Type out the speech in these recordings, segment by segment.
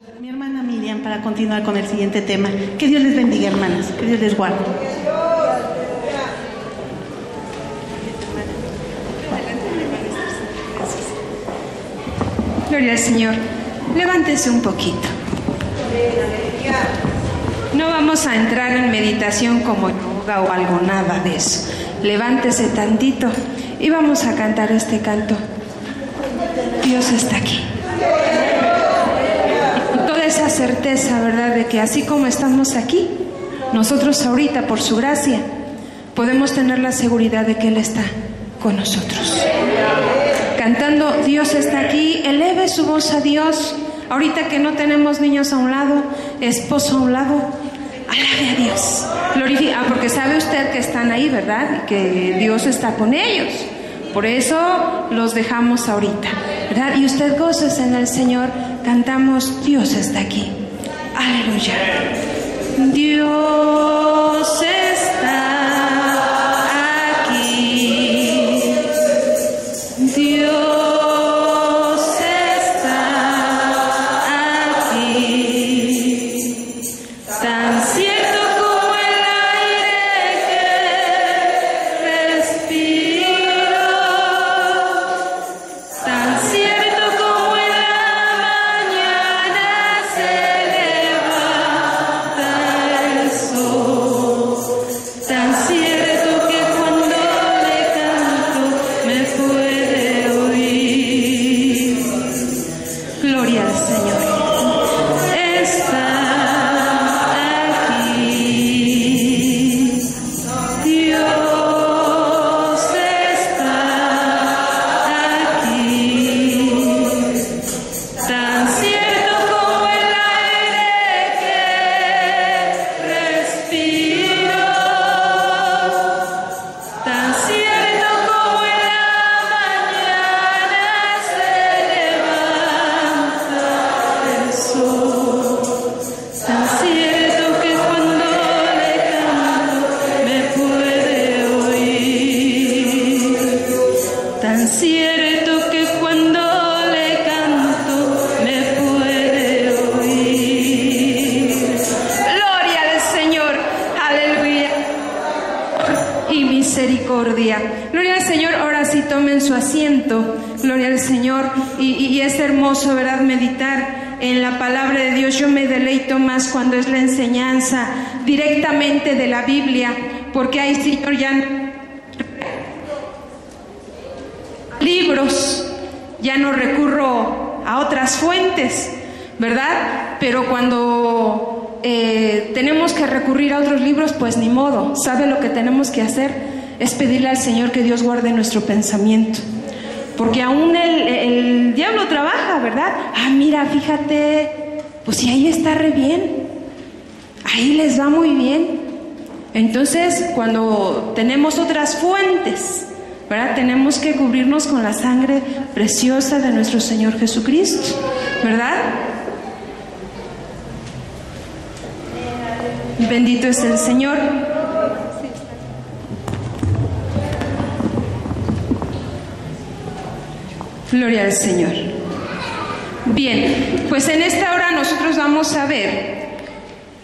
Mi hermana Miriam, para continuar con el siguiente tema. Que Dios les bendiga, hermanas. Que Dios les guarde. Gloria al Señor. Levántese un poquito. No vamos a entrar en meditación como yoga o algo, nada de eso. Levántese tantito y vamos a cantar este canto. Dios está aquí. Con toda esa certeza, ¿verdad?, de que así como estamos aquí, nosotros ahorita, por su gracia, podemos tener la seguridad de que Él está con nosotros. Cantando Dios está aquí, eleve su voz a Dios. Ahorita que no tenemos niños a un lado, esposo a un lado, alabe a Dios. Glorifica, porque sabe usted que están ahí, ¿verdad? Y que Dios está con ellos. Por eso los dejamos ahorita, ¿verdad? Y usted gócese en el Señor. Cantamos Dios está aquí. Aleluya. Dios está aquí. Dios está aquí. Tan cierto como el aire que respiro, tan cierto como en la mañana se levanta el sol, tan cierto que cuando le canto me puede oír. Gloria al Señor. Está aquí. Dios está aquí. Tan cierto como el aire que respiro, tan cierto como en la mañana se levanta el sol, tan cierto que cuando le canto me puede oír, tan cierto que cuando le canto me puede oír. Gloria al Señor, aleluya. Y misericordia. Gloria al Señor. Ahora sí tomen su asiento. Gloria al Señor. Y es hermoso, ¿verdad?, meditar en la palabra de Dios. Yo me deleito más cuando es la enseñanza directamente de la Biblia, porque ahí, Señor, ya libros, ya no recurro a otras fuentes, ¿verdad? Pero cuando tenemos que recurrir a otros libros, pues ni modo. ¿Sabe lo que tenemos que hacer? Es pedirle al Señor que Dios guarde nuestro pensamiento, porque aún el diablo trabaja, ¿verdad? Ah, mira, fíjate, pues si ahí está re bien, ahí les va muy bien. Entonces, cuando tenemos otras fuentes, ¿verdad?, tenemos que cubrirnos con la sangre preciosa de nuestro Señor Jesucristo, ¿verdad? Bendito es el Señor. Gloria al Señor. Bien, pues en esta hora nosotros vamos a ver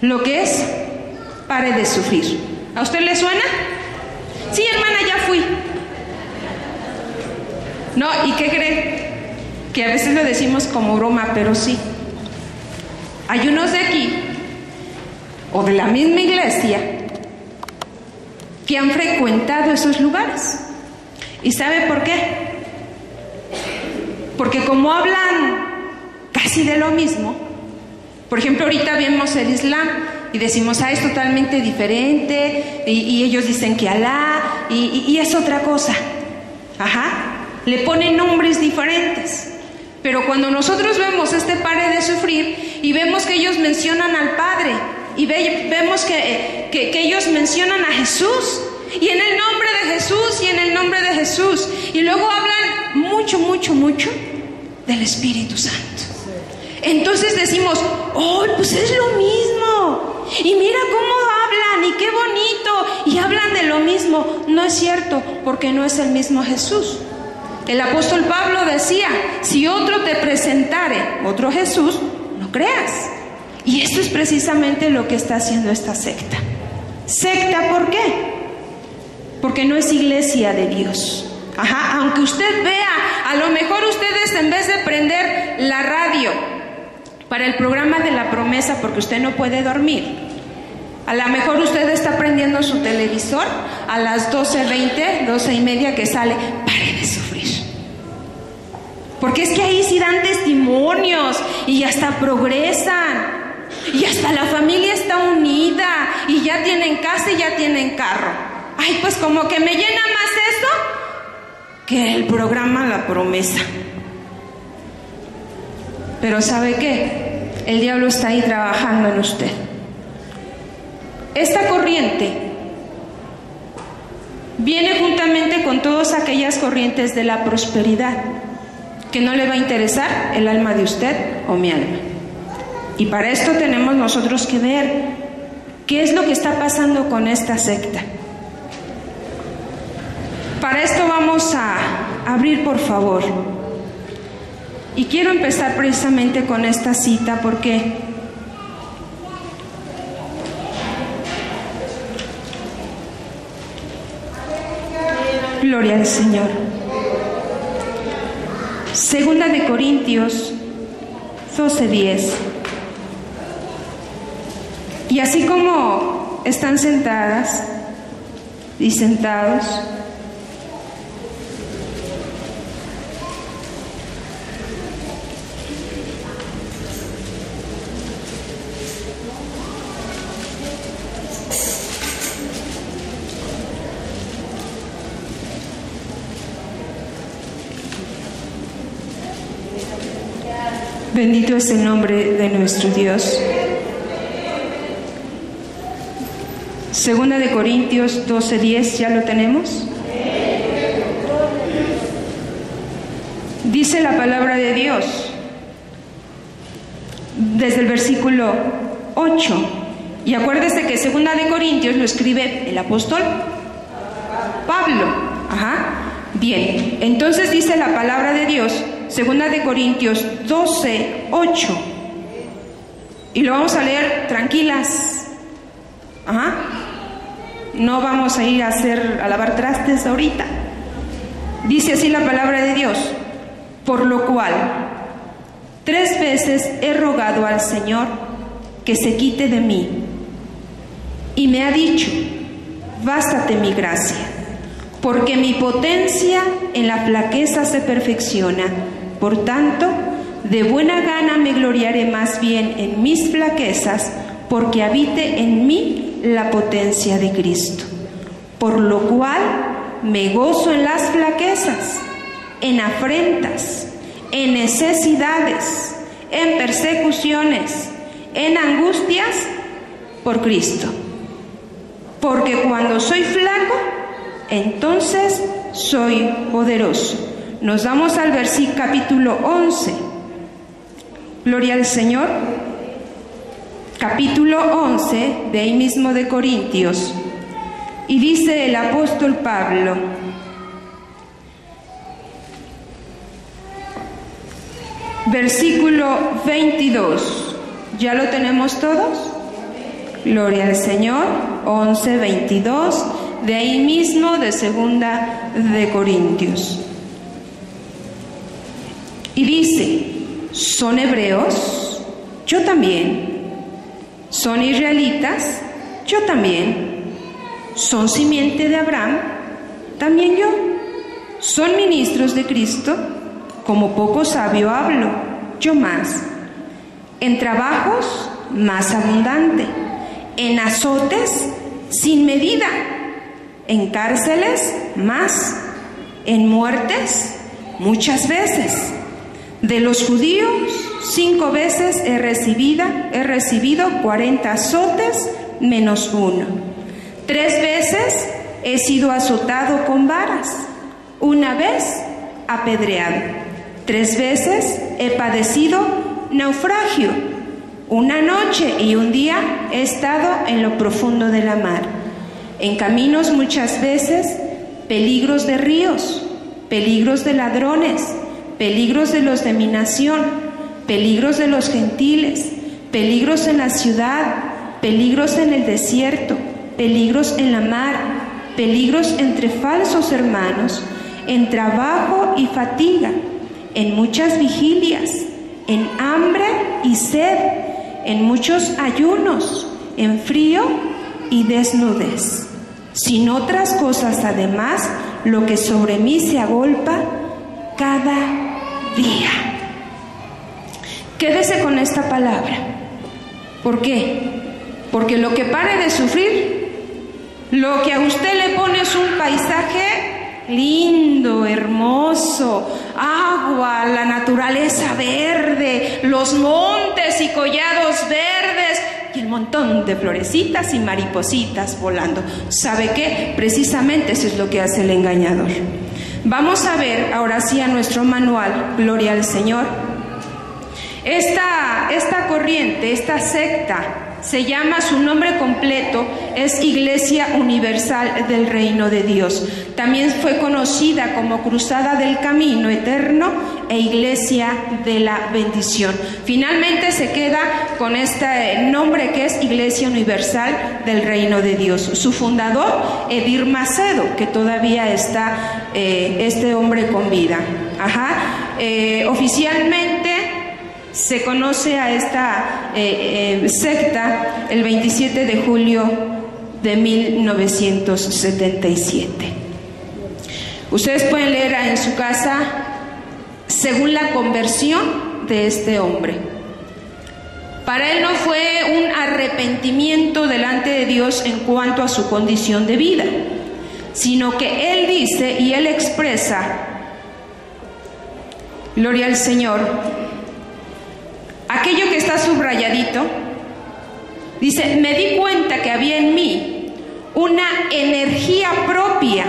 lo que es pare de sufrir. ¿A usted le suena? Sí, hermana, ya fui. No, ¿y qué cree? Que a veces lo decimos como broma, pero sí. Hay unos de aquí, o de la misma iglesia, que han frecuentado esos lugares. ¿Y sabe por qué? Porque como hablan casi de lo mismo, por ejemplo, ahorita vemos el Islam y decimos, es totalmente diferente, y ellos dicen que Alá, y es otra cosa. Ajá, le ponen nombres diferentes. Pero cuando nosotros vemos este pare de sufrir y vemos que ellos mencionan al Padre, y vemos que ellos mencionan a Jesús, y en el nombre de Jesús, y en el nombre de Jesús, y luego hablan mucho, mucho, mucho del Espíritu Santo. Entonces decimos, pues es lo mismo, y mira cómo hablan, y qué bonito, y hablan de lo mismo. No es cierto, porque no es el mismo Jesús. El apóstol Pablo decía, si otro te presentare otro Jesús, no no creas. Y esto es precisamente lo que está haciendo esta secta. ¿Secta por qué? Porque no es iglesia de Dios. Aunque usted vea, a lo mejor ustedes en vez de prender la radio para el programa de la promesa, porque usted no puede dormir, a lo mejor usted está prendiendo su televisor a las 12:20, 12:30 que sale, pare de sufrir. Porque es que ahí sí dan testimonios y hasta progresan. Y hasta la familia está unida y ya tienen casa y ya tienen carro. Ay, pues como que me llena más eso que el programa La Promesa. Pero ¿sabe qué? El diablo está ahí trabajando en usted. Esta corriente viene juntamente con todas aquellas corrientes de la prosperidad que no le va a interesar el alma de usted o mi alma. Y para esto tenemos nosotros que ver qué es lo que está pasando con esta secta. Para esto vamos a abrir, por favor. Y quiero empezar precisamente con esta cita porque gloria al Señor. Segunda de Corintios 12:10. Y así como están sentadas y sentados, bendito es el nombre de nuestro Dios. Segunda de Corintios 12:10, ¿ya lo tenemos? Dice la palabra de Dios, desde el versículo 8, y acuérdese que Segunda de Corintios lo escribe el apóstol Pablo. Bien, entonces dice la palabra de Dios, Segunda de Corintios 12:8, y lo vamos a leer tranquilas. No vamos a ir a lavar trastes ahorita. Dice así la palabra de Dios: por lo cual 3 veces he rogado al Señor que se quite de mí, y me ha dicho: bástate mi gracia, porque mi potencia en la flaqueza se perfecciona. Por tanto, de buena gana me gloriaré más bien en mis flaquezas, porque habite en mí la potencia de Cristo. Por lo cual me gozo en las flaquezas, en afrentas, en necesidades, en persecuciones, en angustias, por Cristo. Porque cuando soy flaco, entonces soy poderoso. Nos vamos al versículo capítulo 11. Gloria al Señor. Capítulo 11, de ahí mismo de Corintios. Y dice el apóstol Pablo: versículo 22. ¿Ya lo tenemos todos? Gloria al Señor. 11, 22, de ahí mismo de Segunda de Corintios. Y dice: ¿son hebreos? Yo también. ¿Son israelitas? Yo también. ¿Son simiente de Abraham? También yo. ¿Son ministros de Cristo? Como poco sabio hablo, yo más. En trabajos, más abundante. En azotes, sin medida. En cárceles, más. En muertes, muchas veces. De los judíos, 5 veces he recibido 40 azotes menos 1. 3 veces he sido azotado con varas, 1 vez apedreado. 3 veces he padecido naufragio. 1 noche y 1 día he estado en lo profundo de la mar. En caminos muchas veces, peligros de ríos, peligros de ladrones, peligros de los de mi nación, peligros de los gentiles, peligros en la ciudad, peligros en el desierto, peligros en la mar, peligros entre falsos hermanos, en trabajo y fatiga, en muchas vigilias, en hambre y sed, en muchos ayunos, en frío y desnudez. Sin otras cosas además, lo que sobre mí se agolpa cada día. Quédese con esta palabra. ¿Por qué? Porque lo que pare de sufrir, lo que a usted le pone es un paisaje lindo, hermoso, agua, la naturaleza verde, los montes y collados verdes y el montón de florecitas y maripositas volando. ¿Sabe qué? Precisamente eso es lo que hace el engañador. Vamos a ver ahora sí a nuestro manual, gloria al Señor. Esta corriente, esta secta, se llama, su nombre completo es Iglesia Universal del Reino de Dios. También fue conocida como Cruzada del Camino Eterno e Iglesia de la Bendición. Finalmente se queda con este nombre que es Iglesia Universal del Reino de Dios. Su fundador, Edir Macedo, que todavía está este hombre con vida. Oficialmente se conoce a esta secta el 27 de julio de 1977. Ustedes pueden leer en su casa según la conversión de este hombre. Para él no fue un arrepentimiento delante de Dios en cuanto a su condición de vida, sino que él dice y él expresa, gloria al Señor, aquello que está subrayadito, dice, me di cuenta que había en mí una energía propia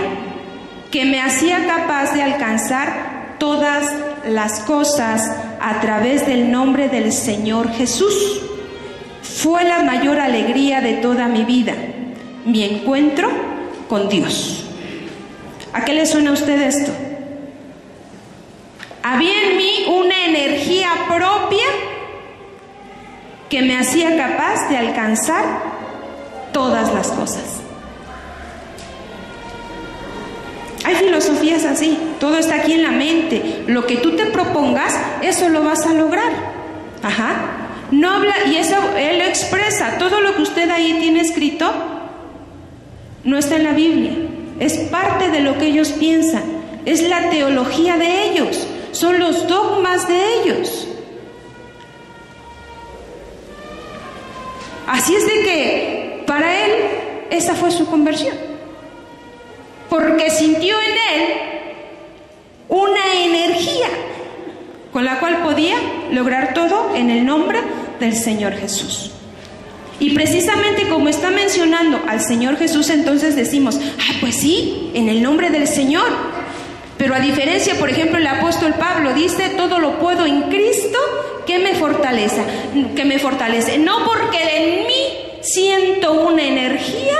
que me hacía capaz de alcanzar todas las cosas a través del nombre del Señor Jesús. Fue la mayor alegría de toda mi vida, mi encuentro con Dios. ¿A qué le suena a usted esto? Había en mí una energía propia que me hacía capaz de alcanzar todas las cosas. Hay filosofías así, todo está aquí en la mente. Lo que tú te propongas, eso lo vas a lograr. No habla, y eso él expresa, todo lo que usted ahí tiene escrito no está en la Biblia, es parte de lo que ellos piensan, es la teología de ellos, son los dogmas de ellos. Así es de que para él esa fue su conversión, porque sintió en él una energía con la cual podía lograr todo en el nombre del Señor Jesús. Y precisamente como está mencionando al Señor Jesús, entonces decimos, pues sí, en el nombre del Señor. Pero a diferencia, por ejemplo, el apóstol Pablo dice, todo lo puedo en Cristo que me fortalece. No porque en mí siento una energía,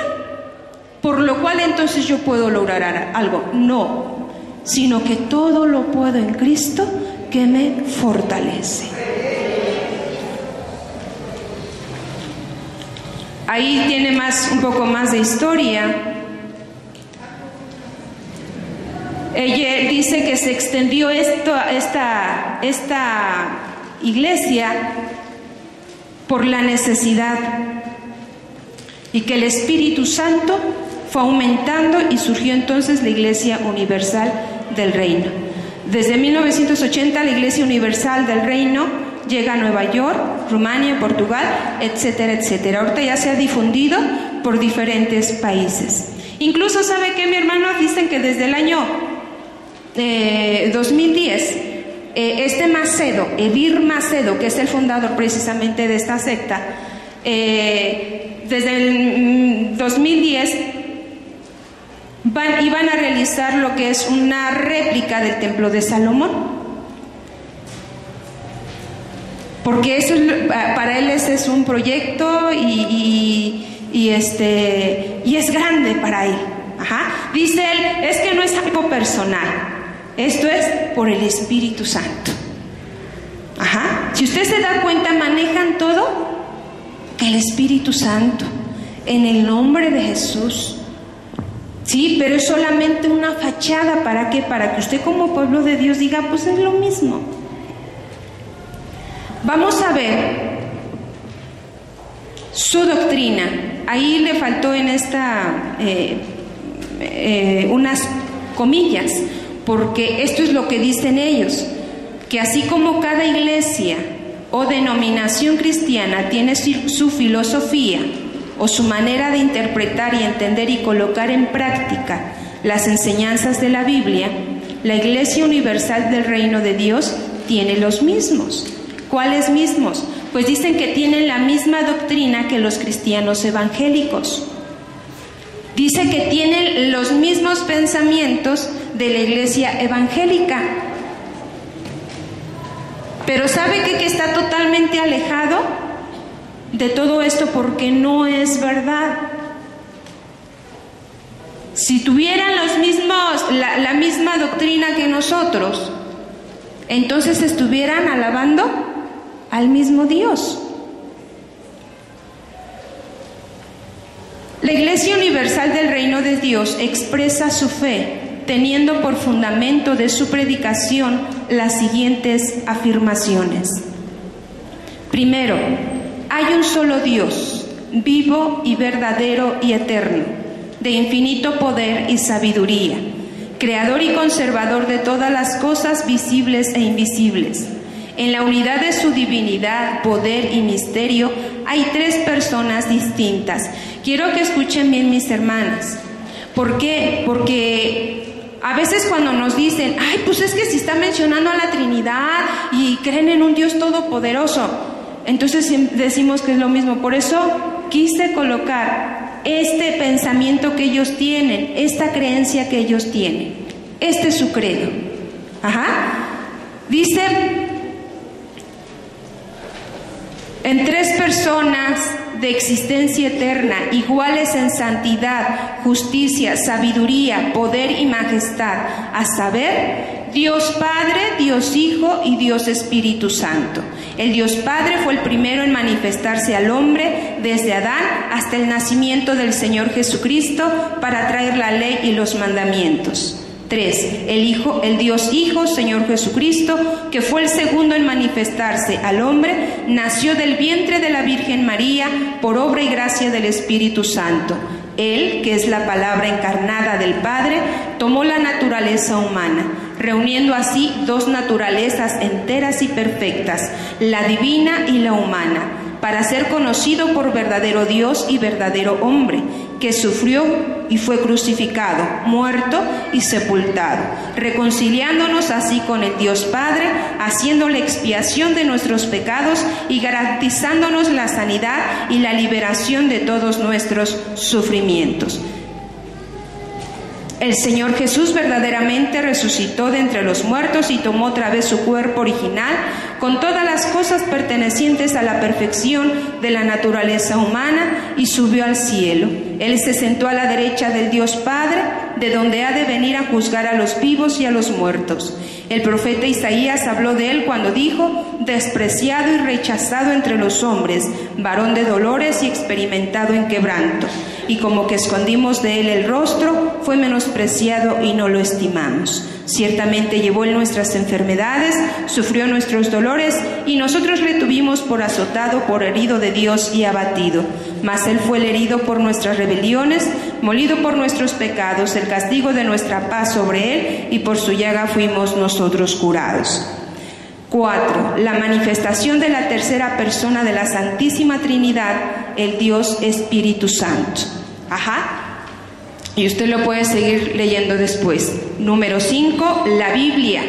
por lo cual entonces yo puedo lograr algo. No, sino que todo lo puedo en Cristo que me fortalece. Ahí tiene un poco más de historia. Ella dice que se extendió esta iglesia por la necesidad y que el Espíritu Santo fue aumentando y surgió entonces la Iglesia Universal del Reino. Desde 1980 la Iglesia Universal del Reino llega a Nueva York, Rumania, Portugal, etcétera, etcétera. Ahorita ya se ha difundido por diferentes países. Incluso, ¿sabe qué, mi hermano? Dicen que desde el año 2010, este Macedo, Edir Macedo, que es el fundador precisamente de esta secta, desde el 2010 iban a realizar lo que es una réplica del Templo de Salomón, porque eso para él ese es un proyecto y es grande para él. Dice él, es que no es algo personal, esto es por el Espíritu Santo. Si usted se da cuenta, manejan todo el Espíritu Santo, en el nombre de Jesús. Sí, pero es solamente una fachada. ¿Para qué? Para que usted como pueblo de Dios diga, pues es lo mismo. Vamos a ver su doctrina. Ahí le faltó en esta unas comillas, porque esto es lo que dicen ellos, que así como cada iglesia o denominación cristiana tiene su filosofía o su manera de interpretar y entender y colocar en práctica las enseñanzas de la Biblia, la Iglesia Universal del Reino de Dios tiene los mismos. ¿Cuáles mismos? Pues dicen que tienen la misma doctrina que los cristianos evangélicos. Dice que tienen los mismos pensamientos de la iglesia evangélica. Pero ¿sabe qué? Que está totalmente alejado de todo esto, porque no es verdad. Si tuvieran la misma doctrina que nosotros, entonces estuvieran alabando al mismo Dios. La Iglesia Universal del Reino de Dios expresa su fe teniendo por fundamento de su predicación las siguientes afirmaciones. Primero, hay un solo Dios, vivo y verdadero y eterno, de infinito poder y sabiduría, creador y conservador de todas las cosas visibles e invisibles. En la unidad de su divinidad, poder y misterio hay tres personas distintas. Quiero que escuchen bien, mis hermanas. ¿Por qué? Porque a veces cuando nos dicen, ay, pues es que si está mencionando a la Trinidad y creen en un Dios todopoderoso, entonces decimos que es lo mismo. Por eso quise colocar este pensamiento que ellos tienen, esta creencia que ellos tienen. Este es su credo. Dice, en tres personas de existencia eterna, iguales en santidad, justicia, sabiduría, poder y majestad, a saber, Dios Padre, Dios Hijo y Dios Espíritu Santo. El Dios Padre fue el primero en manifestarse al hombre desde Adán hasta el nacimiento del Señor Jesucristo para traer la ley y los mandamientos. 3. El Dios Hijo, Señor Jesucristo, que fue el segundo en manifestarse al hombre, nació del vientre de la Virgen María por obra y gracia del Espíritu Santo. Él, que es la palabra encarnada del Padre, tomó la naturaleza humana, reuniendo así dos naturalezas enteras y perfectas, la divina y la humana, para ser conocido por verdadero Dios y verdadero hombre, que sufrió y fue crucificado, muerto y sepultado, reconciliándonos así con el Dios Padre, haciendo la expiación de nuestros pecados y garantizándonos la sanidad y la liberación de todos nuestros sufrimientos. El Señor Jesús verdaderamente resucitó de entre los muertos y tomó otra vez su cuerpo original con todas las cosas pertenecientes a la perfección de la naturaleza humana y subió al cielo. Él se sentó a la derecha del Dios Padre, de donde ha de venir a juzgar a los vivos y a los muertos. El profeta Isaías habló de él cuando dijo: despreciado y rechazado entre los hombres, varón de dolores y experimentado en quebranto. Y como que escondimos de él el rostro, fue menospreciado y no lo estimamos. Ciertamente llevó él nuestras enfermedades, sufrió nuestros dolores, y nosotros le tuvimos por azotado, por herido de Dios y abatido. Mas él fue el herido por nuestras rebeliones, molido por nuestros pecados, el castigo de nuestra paz sobre él, y por su llaga fuimos nosotros curados. 4. La manifestación de la tercera persona de la Santísima Trinidad, el Dios Espíritu Santo. Y usted lo puede seguir leyendo después. Número 5. La Biblia,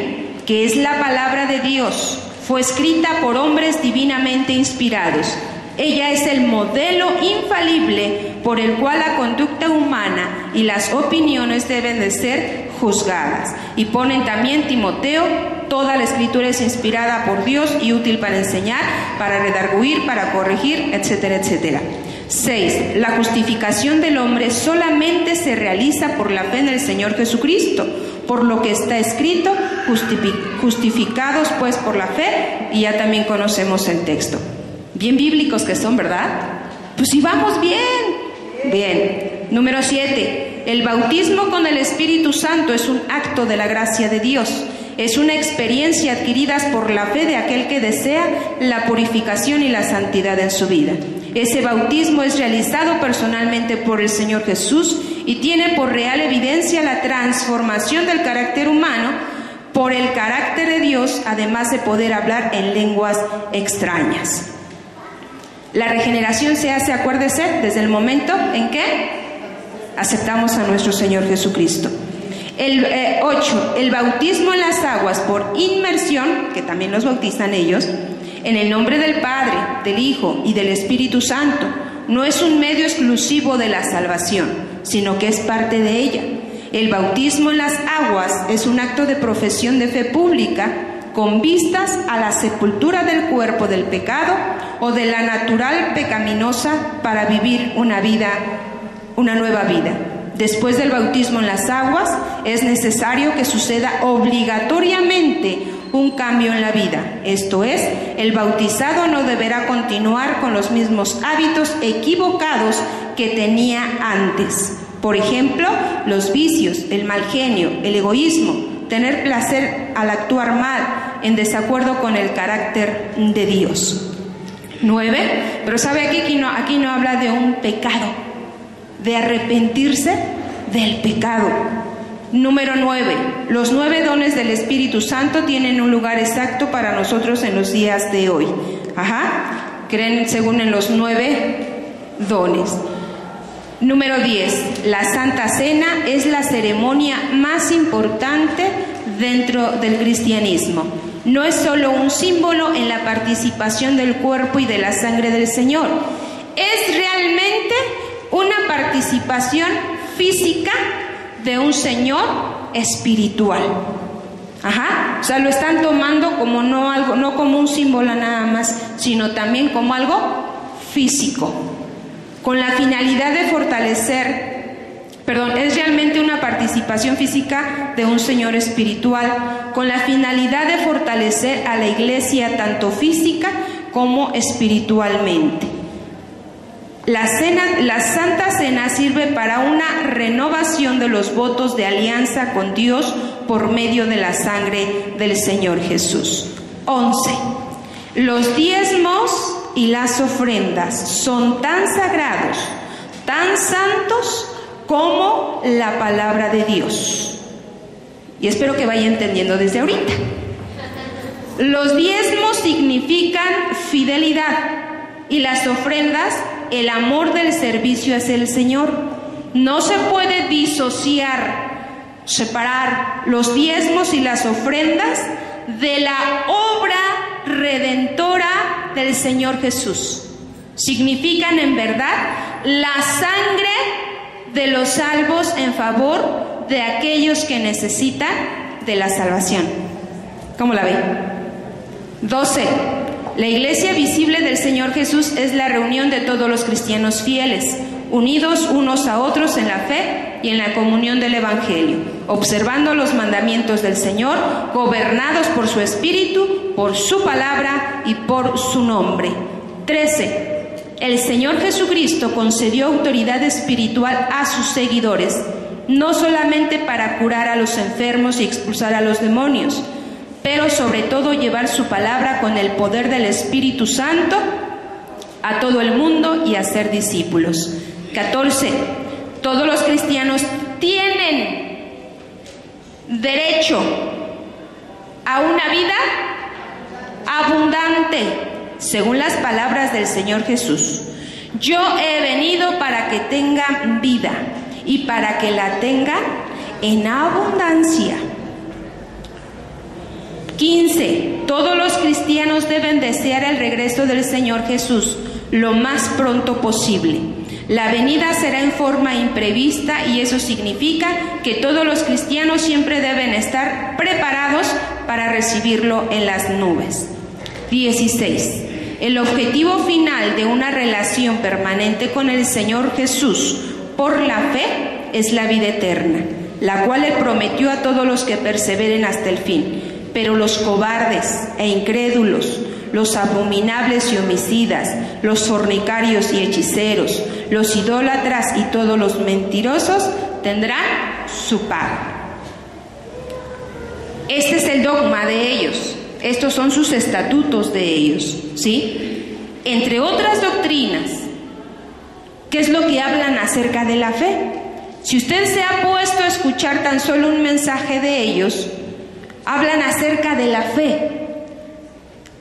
que es la palabra de Dios, fue escrita por hombres divinamente inspirados. Ella es el modelo infalible por el cual la conducta humana y las opiniones deben de ser juzgadas. Y ponen también Timoteo: toda la escritura es inspirada por Dios y útil para enseñar, para redarguir, para corregir, etcétera, etcétera. 6. La justificación del hombre solamente se realiza por la fe en el Señor Jesucristo, por lo que está escrito: justificados pues por la fe, y ya también conocemos el texto. Bien bíblicos que son, ¿verdad? Pues si vamos bien. Bien. Número 7. El bautismo con el Espíritu Santo es un acto de la gracia de Dios. Es una experiencia adquirida por la fe de aquel que desea la purificación y la santidad en su vida. Ese bautismo es realizado personalmente por el Señor Jesús y tiene por real evidencia la transformación del carácter humano por el carácter de Dios, además de poder hablar en lenguas extrañas. La regeneración se hace, acuérdese, desde el momento en que aceptamos a nuestro Señor Jesucristo. 8. El bautismo en las aguas por inmersión, que también los bautizan ellos, en el nombre del Padre, del Hijo y del Espíritu Santo, no es un medio exclusivo de la salvación, sino que es parte de ella. El bautismo en las aguas es un acto de profesión de fe pública con vistas a la sepultura del cuerpo del pecado o de la natural pecaminosa para vivir una nueva vida. Después del bautismo en las aguas, es necesario que suceda obligatoriamente un cambio en la vida. Esto es, el bautizado no deberá continuar con los mismos hábitos equivocados que tenía antes. Por ejemplo, los vicios, el mal genio, el egoísmo, tener placer al actuar mal, en desacuerdo con el carácter de Dios. 9. Pero sabe aquí no habla de un pecado, de arrepentirse del pecado. Número 9. Los 9 dones del Espíritu Santo tienen un lugar exacto para nosotros en los días de hoy. Creen según en los 9 dones. Número 10. La Santa Cena es la ceremonia más importante dentro del cristianismo. No es solo un símbolo en la participación del cuerpo y de la sangre del Señor. Es realmente una participación física de un Señor espiritual. O sea, lo están tomando como no como un símbolo nada más, sino también como algo físico, con la finalidad de es realmente una participación física de un Señor espiritual, con la finalidad de fortalecer a la iglesia tanto física como espiritualmente. La Santa Cena sirve para una renovación de los votos de alianza con Dios por medio de la sangre del Señor Jesús. 11. Los diezmos y las ofrendas son tan sagrados, tan santos como la palabra de Dios. Y espero que vaya entendiendo desde ahorita. Los diezmos significan fidelidad y las ofrendas el amor del servicio hacia el Señor. No se puede separar los diezmos y las ofrendas de la obra redentora del Señor Jesús. Significan en verdad la sangre de los salvos en favor de aquellos que necesitan de la salvación. ¿Cómo la ven? 12. La iglesia visible del Señor Jesús es la reunión de todos los cristianos fieles, unidos unos a otros en la fe y en la comunión del Evangelio, observando los mandamientos del Señor, gobernados por su Espíritu, por su palabra y por su nombre. 13. El Señor Jesucristo concedió autoridad espiritual a sus seguidores, no solamente para curar a los enfermos y expulsar a los demonios, pero sobre todo llevar su palabra con el poder del Espíritu Santo a todo el mundo y hacer discípulos. 14. Todos los cristianos tienen derecho a una vida abundante, según las palabras del Señor Jesús. Yo he venido para que tengan vida y para que la tengan en abundancia. 15. Todos los cristianos deben desear el regreso del Señor Jesús lo más pronto posible. La venida será en forma imprevista y eso significa que todos los cristianos siempre deben estar preparados para recibirlo en las nubes. 16. El objetivo final de una relación permanente con el Señor Jesús por la fe es la vida eterna. la cual Él prometió a todos los que perseveren hasta el fin. Pero los cobardes e incrédulos, los abominables y homicidas, los fornicarios y hechiceros, los idólatras y todos los mentirosos tendrán su pago. Este es el dogma de ellos. Estos son sus estatutos de ellos, ¿sí? Entre otras doctrinas, ¿qué es lo que hablan acerca de la fe? Si usted se ha puesto a escuchar tan solo un mensaje de ellos, hablan acerca de la fe.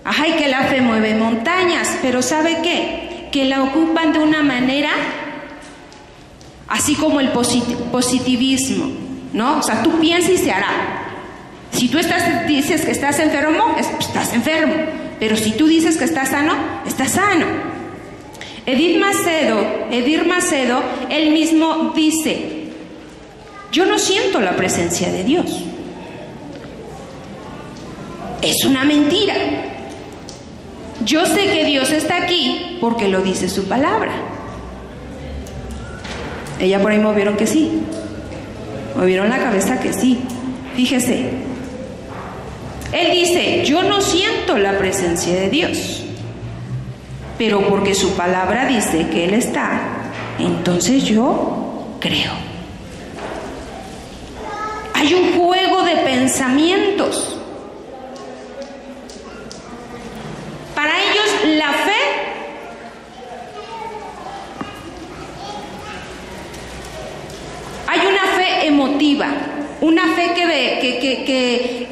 Ajá, y que la fe mueve montañas, pero ¿sabe qué? Que la ocupan de una manera así como el positivismo, ¿no? O sea, tú piensas y se hará. Si tú dices que estás enfermo, estás enfermo. Pero si tú dices que estás sano, estás sano. Edir Macedo, él mismo dice: yo no siento la presencia de Dios. Es una mentira. Yo sé que Dios está aquí porque lo dice su palabra. Ella por ahí movieron que sí. Movieron la cabeza que sí. Fíjese. Él dice: yo no siento la presencia de Dios, pero porque su palabra dice que Él está, entonces yo creo. Hay un juego de pensamientos. Para ellos la fe hay una fe emotiva, una fe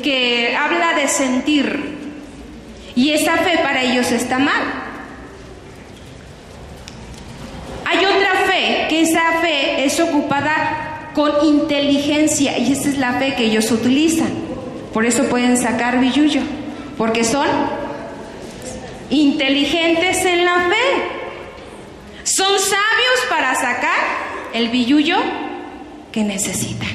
que habla de sentir, y esa fe para ellos está mal. Hay otra fe, que esa fe es ocupada con inteligencia, y esa es la fe que ellos utilizan. Por eso pueden sacar billullo, porque son inteligentes en la fe. Son sabios para sacar el billullo que necesitan.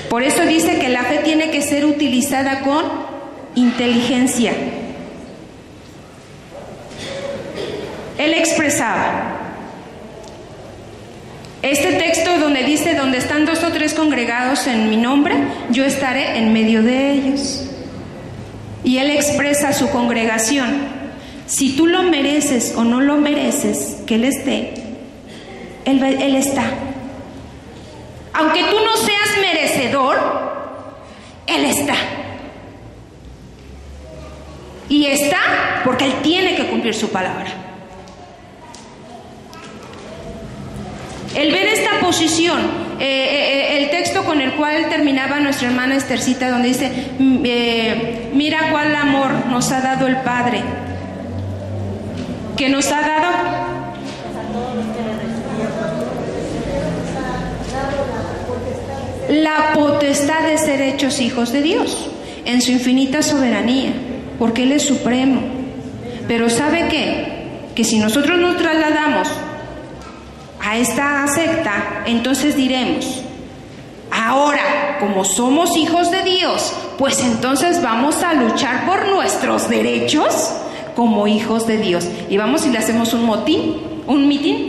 Por eso dice que la fe tiene que ser utilizada con inteligencia. Él expresaba este texto donde dice: donde están 2 o 3 congregados en mi nombre, yo estaré en medio de ellos. Y él expresa a su congregación: si tú lo mereces o no lo mereces que Él esté, Él está. Aunque tú no seas merecedor, Él está. Y está porque Él tiene que cumplir su palabra. El ver esta posición, el texto con el cual terminaba nuestra hermana Estercita, donde dice: mira cuál amor nos ha dado el Padre, que nos ha dado la potestad de ser hechos hijos de Dios en su infinita soberanía, porque Él es supremo. Pero ¿sabe qué? Que si nosotros nos trasladamos a esta secta, entonces diremos: ahora, como somos hijos de Dios, pues entonces vamos a luchar por nuestros derechos como hijos de Dios. Y vamos y le hacemos un mitin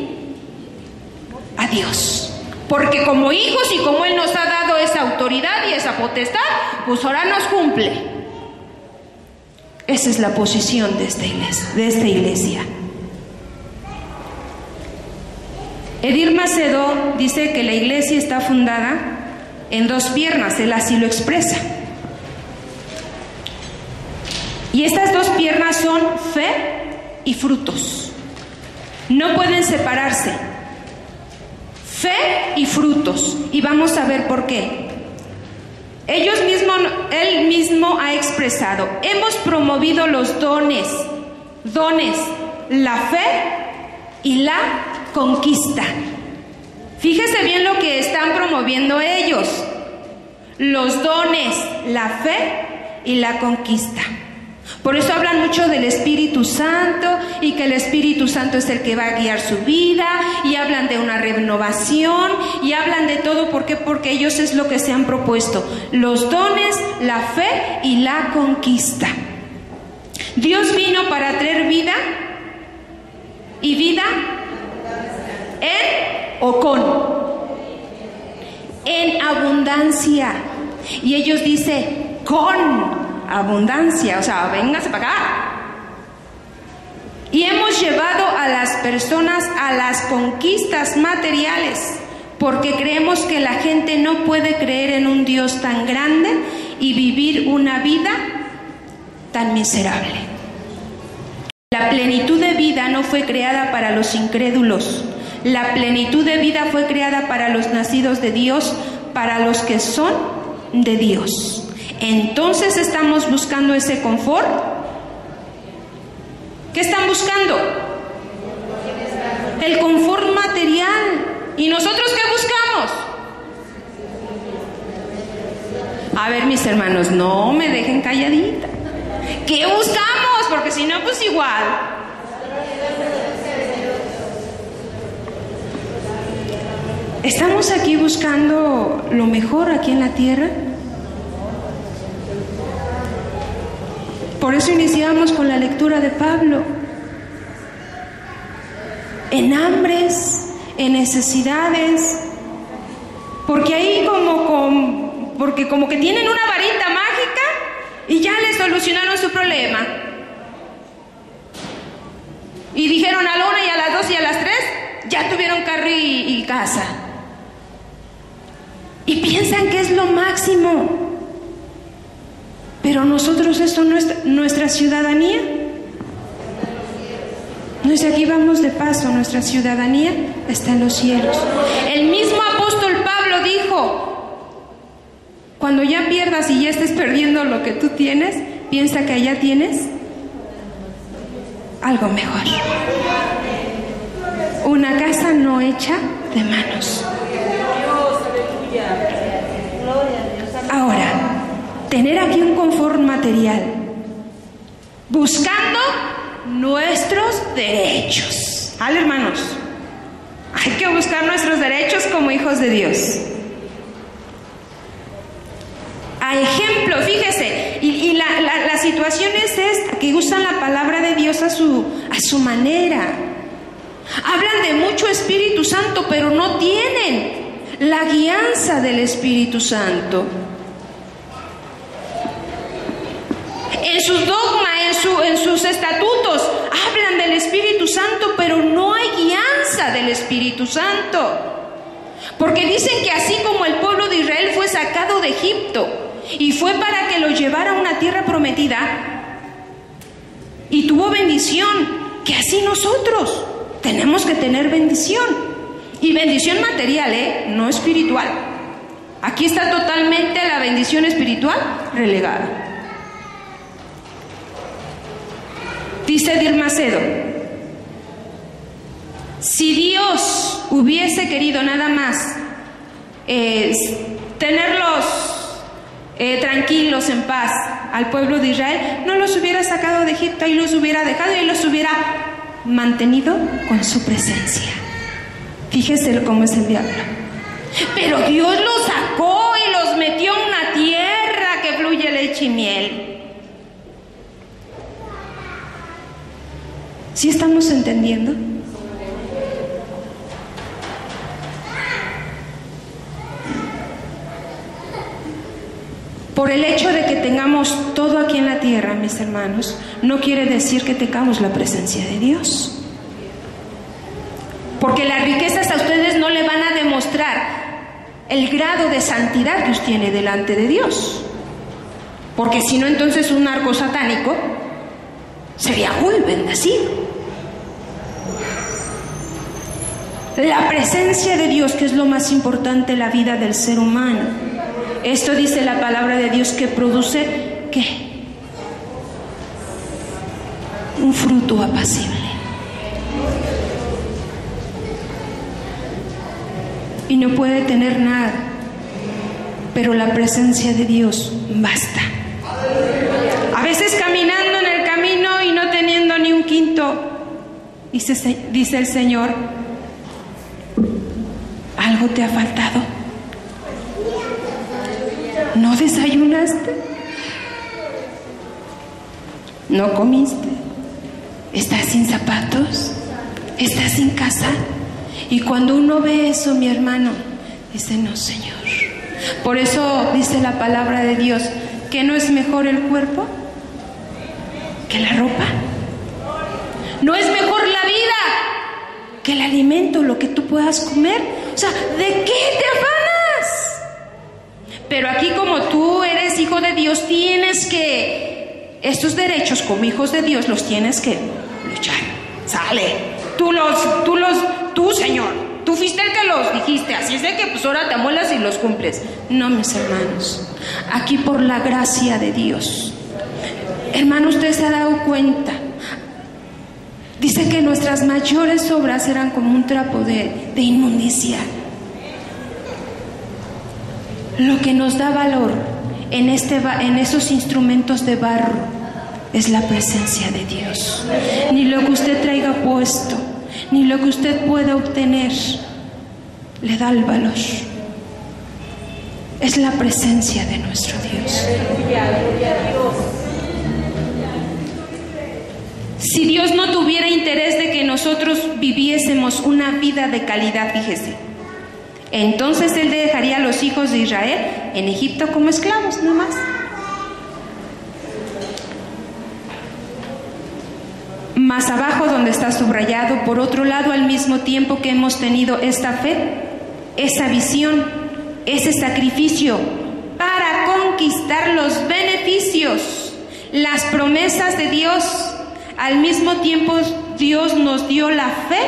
a Dios. Porque como hijos y como Él nos ha dado esa autoridad y esa potestad, pues ahora nos cumple. Esa es la posición de esta iglesia. Edir Macedo dice que la iglesia está fundada en 2 piernas, él así lo expresa. Y estas 2 piernas son fe y frutos. No pueden separarse. Fe y frutos. Y vamos a ver por qué. Él mismo ha expresado: hemos promovido los dones, la fe y la conquista. Fíjese bien lo que están promoviendo ellos: los dones, la fe y la conquista. Por eso hablan mucho del Espíritu Santo y que el Espíritu Santo es el que va a guiar su vida, y hablan de una renovación y hablan de todo. ¿Por qué? Porque ellos es lo que se han propuesto: los dones, la fe y la conquista. Dios vino para traer vida, y vida en o con. en abundancia. Y ellos dicen, con abundancia, o sea, véngase para acá. Y hemos llevado a las personas a las conquistas materiales, porque creemos que la gente no puede creer en un Dios tan grande y vivir una vida tan miserable. La plenitud de vida no fue creada para los incrédulos. La plenitud de vida fue creada para los nacidos de Dios, para los que son de Dios. Entonces estamos buscando ese confort. ¿Qué están buscando? El confort material. ¿Y nosotros qué buscamos? A ver, mis hermanos, no me dejen calladita. ¿Qué buscamos? Porque si no, pues igual. ¿Estamos aquí buscando lo mejor aquí en la tierra? Por eso iniciamos con la lectura de Pablo. En hambres, en necesidades, porque ahí como que tienen una varita mágica y ya les solucionaron su problema. Y dijeron a la 1 y a las 2 y a las 3, ya tuvieron carro y casa. Y piensan que es lo máximo. Pero nosotros, esto no es nuestra ciudadanía. No es aquí vamos de paso, nuestra ciudadanía está en los cielos. El mismo apóstol Pablo dijo, cuando ya pierdas y ya estés perdiendo lo que tú tienes, piensa que allá tienes algo mejor. Una casa no hecha de manos. Ahora, tener aquí un confort material, buscando nuestros derechos. ¿Vale, hermanos? Hay que buscar nuestros derechos como hijos de Dios. A ejemplo, fíjese, y la situación es esta, que usan la palabra de Dios a su manera. Hablan de mucho Espíritu Santo, pero no tienen la guianza del Espíritu Santo. En sus dogmas, en sus estatutos, hablan del Espíritu Santo, pero no hay guianza del Espíritu Santo. Porque dicen que así como el pueblo de Israel fue sacado de Egipto y fue para que lo llevara a una tierra prometida y tuvo bendición, que así nosotros tenemos que tener bendición. Y bendición material, no espiritual. Aquí está totalmente la bendición espiritual relegada. Dice Dir Macedo, si Dios hubiese querido nada más tenerlos tranquilos, en paz, al pueblo de Israel, no los hubiera sacado de Egipto y los hubiera dejado y los hubiera mantenido con su presencia. Fíjese cómo es el diablo. Pero Dios los sacó y los metió en una tierra que fluye leche y miel. ¿Sí estamos entendiendo? Por el hecho de que tengamos todo aquí en la tierra, mis hermanos, no quiere decir que tengamos la presencia de Dios. Porque las riquezas a ustedes no le van a demostrar el grado de santidad que usted tiene delante de Dios. Porque si no, entonces un narco satánico sería muy bendecido. La presencia de Dios, que es lo más importante en la vida del ser humano. Esto dice la palabra de Dios, que produce, ¿qué? Un fruto apacible. Y no puede tener nada, pero la presencia de Dios basta. A veces caminando en el camino y no teniendo ni un quinto, dice el Señor, ¿algo te ha faltado? ¿No desayunaste? ¿No comiste? ¿Estás sin zapatos? ¿Estás sin casa? Y cuando uno ve eso, mi hermano, Dice, no, Señor. Por eso dice la palabra de Dios, que no es mejor el cuerpo que la ropa. No es mejor la vida que el alimento, lo que tú puedas comer. O sea, ¿de qué te afanas? Pero aquí, como tú eres hijo de Dios, tienes que, estos derechos como hijos de Dios los tienes que luchar. Sale. Tú, Señor, tú fuiste el que los dijiste, así es de que pues ahora te amuelas y los cumples. No, mis hermanos, aquí por la gracia de Dios. Hermano, usted se ha dado cuenta. Dice que nuestras mayores obras eran como un trapo de inmundicia. Lo que nos da valor en esos instrumentos de barro es la presencia de Dios. Ni lo que usted traiga puesto, ni lo que usted pueda obtener le da el valor. Es la presencia de nuestro Dios. Si Dios no tuviera interés de que nosotros viviésemos una vida de calidad, fíjese, entonces Él dejaría a los hijos de Israel en Egipto como esclavos, no más. Más abajo, donde está subrayado, por otro lado, al mismo tiempo que hemos tenido esta fe, esa visión, ese sacrificio para conquistar los beneficios, las promesas de Dios, al mismo tiempo Dios nos dio la fe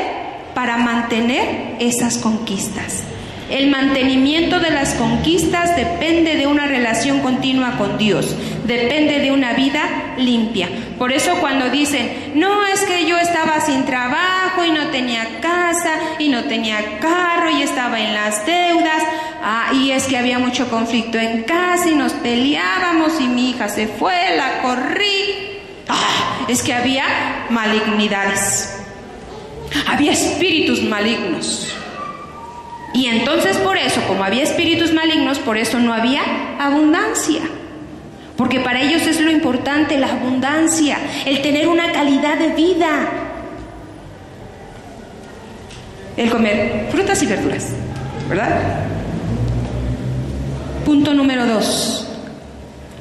para mantener esas conquistas. El mantenimiento de las conquistas depende de una relación continua con Dios, depende de una vida limpia. Por eso cuando dicen, no, es que yo estaba sin trabajo y no tenía casa y no tenía carro y estaba en las deudas, y es que había mucho conflicto en casa y nos peleábamos y mi hija se fue, la corrí. Es que había malignidades, había espíritus malignos. Y entonces por eso, como había espíritus malignos, por eso no había abundancia. Porque para ellos es lo importante, la abundancia, el tener una calidad de vida. El comer frutas y verduras, ¿verdad? Punto número 2.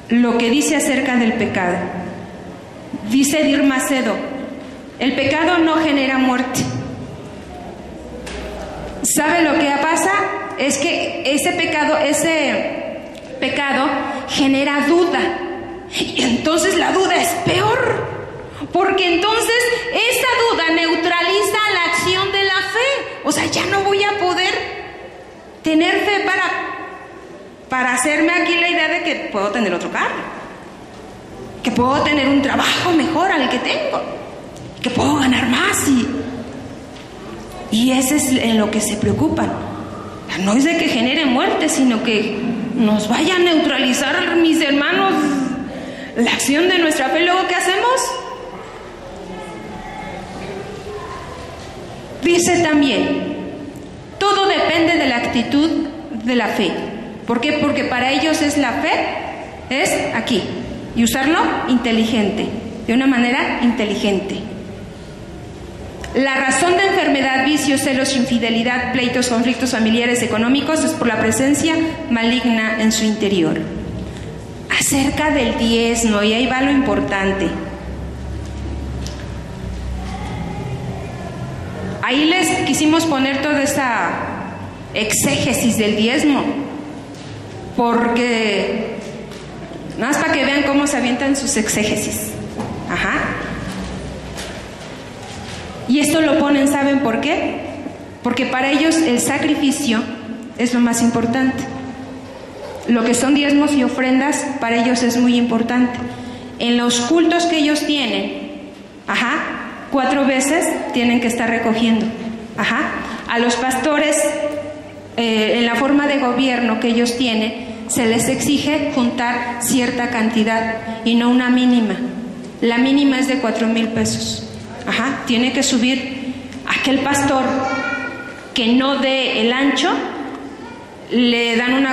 Lo que dice acerca del pecado. Dice Dir Macedo, el pecado no genera muerte. ¿Sabe lo que pasa? Es que ese pecado genera duda. Y entonces la duda es peor. Porque entonces esa duda neutraliza la acción de la fe. O sea, ya no voy a poder tener fe para hacerme aquí la idea de que puedo tener otro carro, que puedo tener un trabajo mejor al que tengo, que puedo ganar más. Y ese es en lo que se preocupan. No es de que genere muerte, sino que nos vaya a neutralizar, mis hermanos, la acción de nuestra fe. Luego, ¿qué hacemos? Dice también, todo depende de la actitud de la fe. ¿Por qué? Porque para ellos es la fe, es aquí, y usarlo inteligente, de una manera inteligente. La razón de enfermedad, vicios, celos, infidelidad, pleitos, conflictos familiares, económicos, es por la presencia maligna en su interior. Acerca del diezmo, y ahí va lo importante. Ahí les quisimos poner toda esa exégesis del diezmo, porque nada más para que vean cómo se avientan sus exégesis. Y esto lo ponen, ¿saben por qué? Porque para ellos el sacrificio es lo más importante. Lo que son diezmos y ofrendas para ellos es muy importante. En los cultos que ellos tienen, 4 veces tienen que estar recogiendo. A los pastores, en la forma de gobierno que ellos tienen, se les exige juntar cierta cantidad y no una mínima. La mínima es de 4,000 pesos. Tiene que subir. Aquel pastor que no dé el ancho, le dan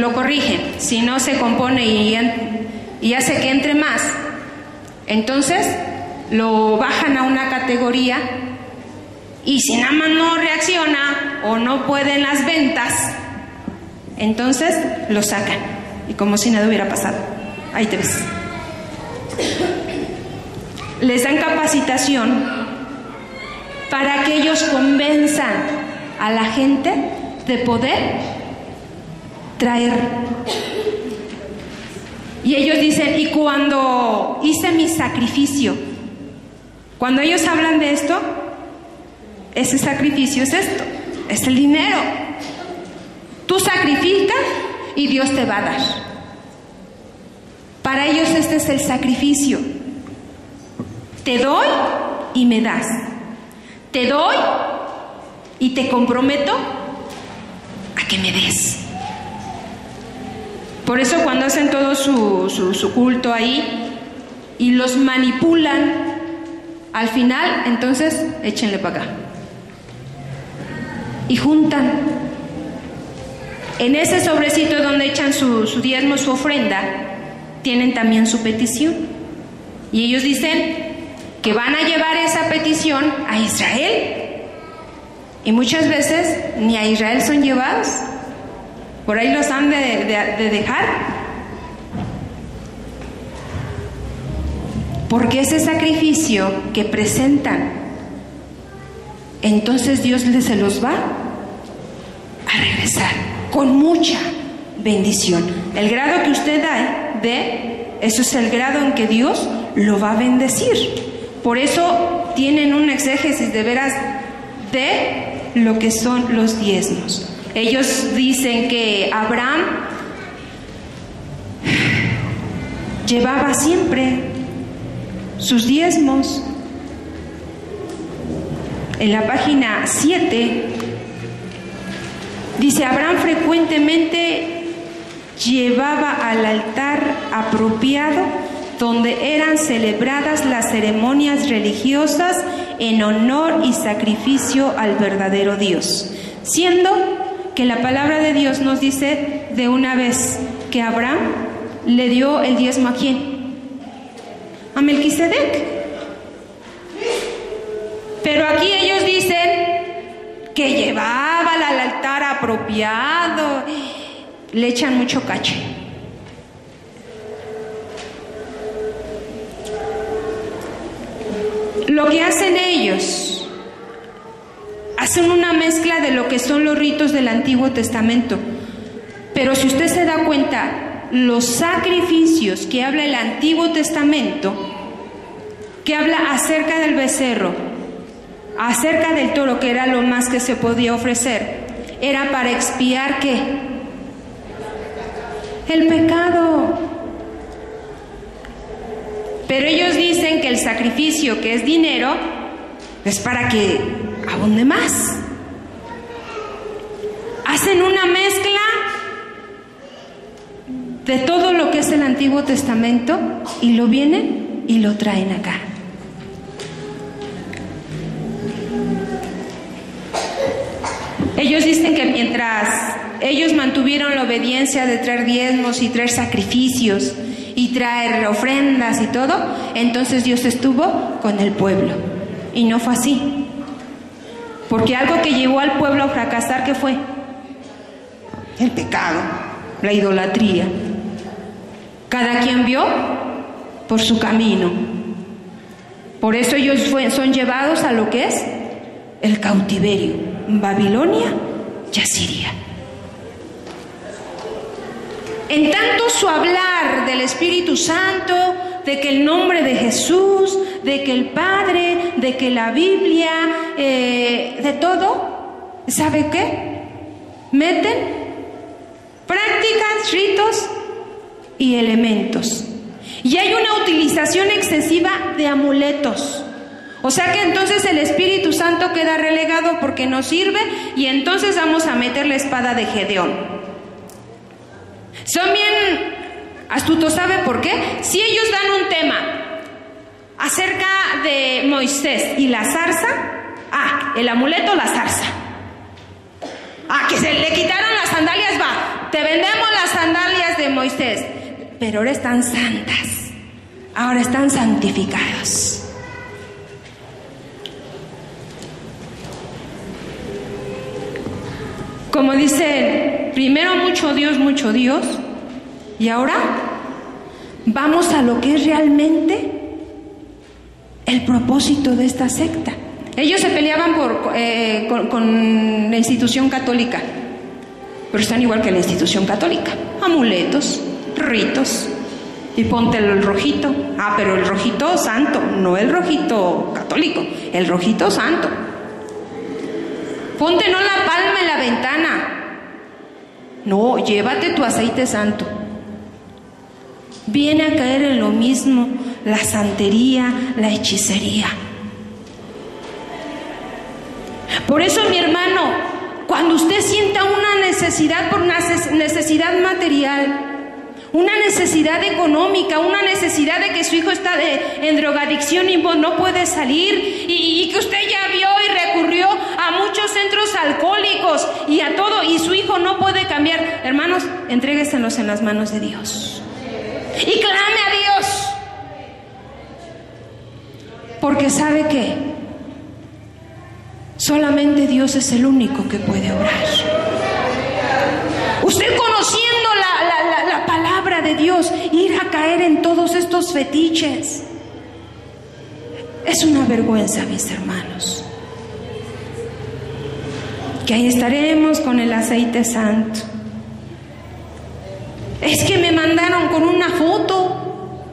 lo corrigen. Si no se compone y hace que entre más, entonces lo bajan a una categoría Y si nada más no reacciona o no puede en las ventas, entonces lo sacan. Y como si nada hubiera pasado. Ahí te ves. Les dan capacitación para que ellos convenzan a la gente de poder traer. Y ellos dicen, y cuando hice mi sacrificio, cuando ellos hablan de esto, ese sacrificio es esto, es el dinero. Tú sacrificas y Dios te va a dar. Para ellos este es el sacrificio. Te doy y me das. Te doy y te comprometo a que me des. Por eso cuando hacen todo su culto ahí y los manipulan, al final, entonces échenle para acá. Y juntan. En ese sobrecito donde echan su diezmo, su ofrenda, tienen también su petición. Y ellos dicen que van a llevar esa petición a Israel. Y muchas veces ni a Israel son llevados. Por ahí los han de dejar. Porque ese sacrificio que presentan, entonces Dios se los va a regresar con mucha bendición. El grado que usted dé, eso es el grado en que Dios lo va a bendecir. Por eso tienen un exégesis de veras de lo que son los diezmos. Ellos dicen que Abraham llevaba siempre sus diezmos. En la página 7 dice, Abraham frecuentemente llevaba al altar apropiado donde eran celebradas las ceremonias religiosas en honor y sacrificio al verdadero Dios, siendo que la palabra de Dios nos dice de una vez que Abraham le dio el diezmo ¿a quién? A Melquisedec. Pero aquí ellos dicen que llevaba al altar apropiado. Le echan mucho caché. Lo que hacen ellos, hacen una mezcla de lo que son los ritos del Antiguo Testamento. Pero si usted se da cuenta, los sacrificios que habla el Antiguo Testamento, que habla acerca del becerro, acerca del toro, que era lo más que se podía ofrecer, era para expiar ¿qué? El pecado. Pero ellos dicen que el sacrificio, que es dinero, es para que abunde más. Hacen una mezcla de todo lo que es el Antiguo Testamento y lo vienen y lo traen acá. Ellos dicen que mientras ellos mantuvieron la obediencia de traer diezmos y traer sacrificios y traer ofrendas y todo, entonces Dios estuvo con el pueblo. Y no fue así. Porque algo que llevó al pueblo a fracasar, ¿qué fue? El pecado, la idolatría. Cada quien vio por su camino. Por eso ellos son llevados a lo que es el cautiverio, Babilonia y Asiria. En tanto su hablar del Espíritu Santo, de que el nombre de Jesús, de que el Padre, de que la Biblia, de todo, ¿sabe qué? Meten prácticas, ritos y elementos. Y hay una utilización excesiva de amuletos. O sea que entonces el Espíritu Santo queda relegado porque no sirve, y entonces vamos a meter la espada de Gedeón. Son bien astutos, ¿sabe por qué? Si ellos dan un tema acerca de Moisés y la zarza, el amuleto, la zarza. Que se le quitaron las sandalias, va, te vendemos las sandalias de Moisés. Pero ahora están santas, ahora están santificados. Como dice, primero mucho Dios, y ahora vamos a lo que es realmente el propósito de esta secta. Ellos se peleaban con la institución católica, pero están igual que la institución católica. Amuletos, ritos, y ponte el rojito. Ah, pero el rojito santo, no el rojito católico, el rojito santo. Ponte no la palma en la ventana. No, llévate tu aceite santo. Viene a caer en lo mismo la santería, la hechicería. Por eso, mi hermano, cuando usted sienta una necesidad por una necesidad material, una necesidad económica, una necesidad de que su hijo está en drogadicción y no puede salir, y que usted ya vio y recurrió a muchos centros alcohólicos y a todo, y su hijo no puede cambiar, hermanos, entrégueselos en las manos de Dios y clame a Dios, porque sabe que solamente Dios es el único que puede obrar. Usted conociendo la palabra de Dios, ir a caer en todos estos fetiches, es una vergüenza, mis hermanos. Que ahí estaremos con el aceite santo. Es que me mandaron con una foto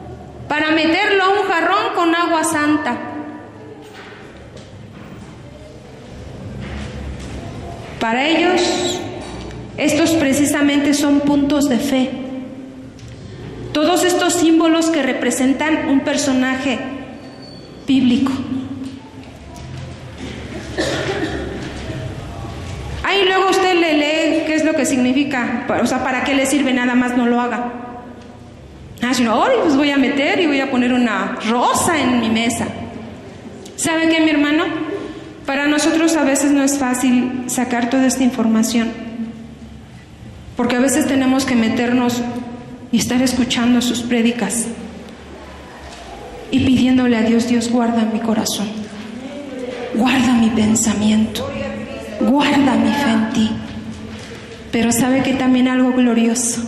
para meterlo a un jarrón con agua santa. Para ellos, estos precisamente son puntos de fe. Todos estos símbolos que representan un personaje bíblico. Ahí luego usted le lee qué es lo que significa, o sea, para qué le sirve, nada más no lo haga. Ah, si no, pues voy a meter y voy a poner una rosa en mi mesa. ¿Sabe qué, mi hermano? Para nosotros a veces no es fácil sacar toda esta información, porque a veces tenemos que meternos y estar escuchando sus prédicas y pidiéndole a Dios: Dios, guarda mi corazón, guarda mi pensamiento, guarda mi fe en ti. Pero sabe que también algo glorioso,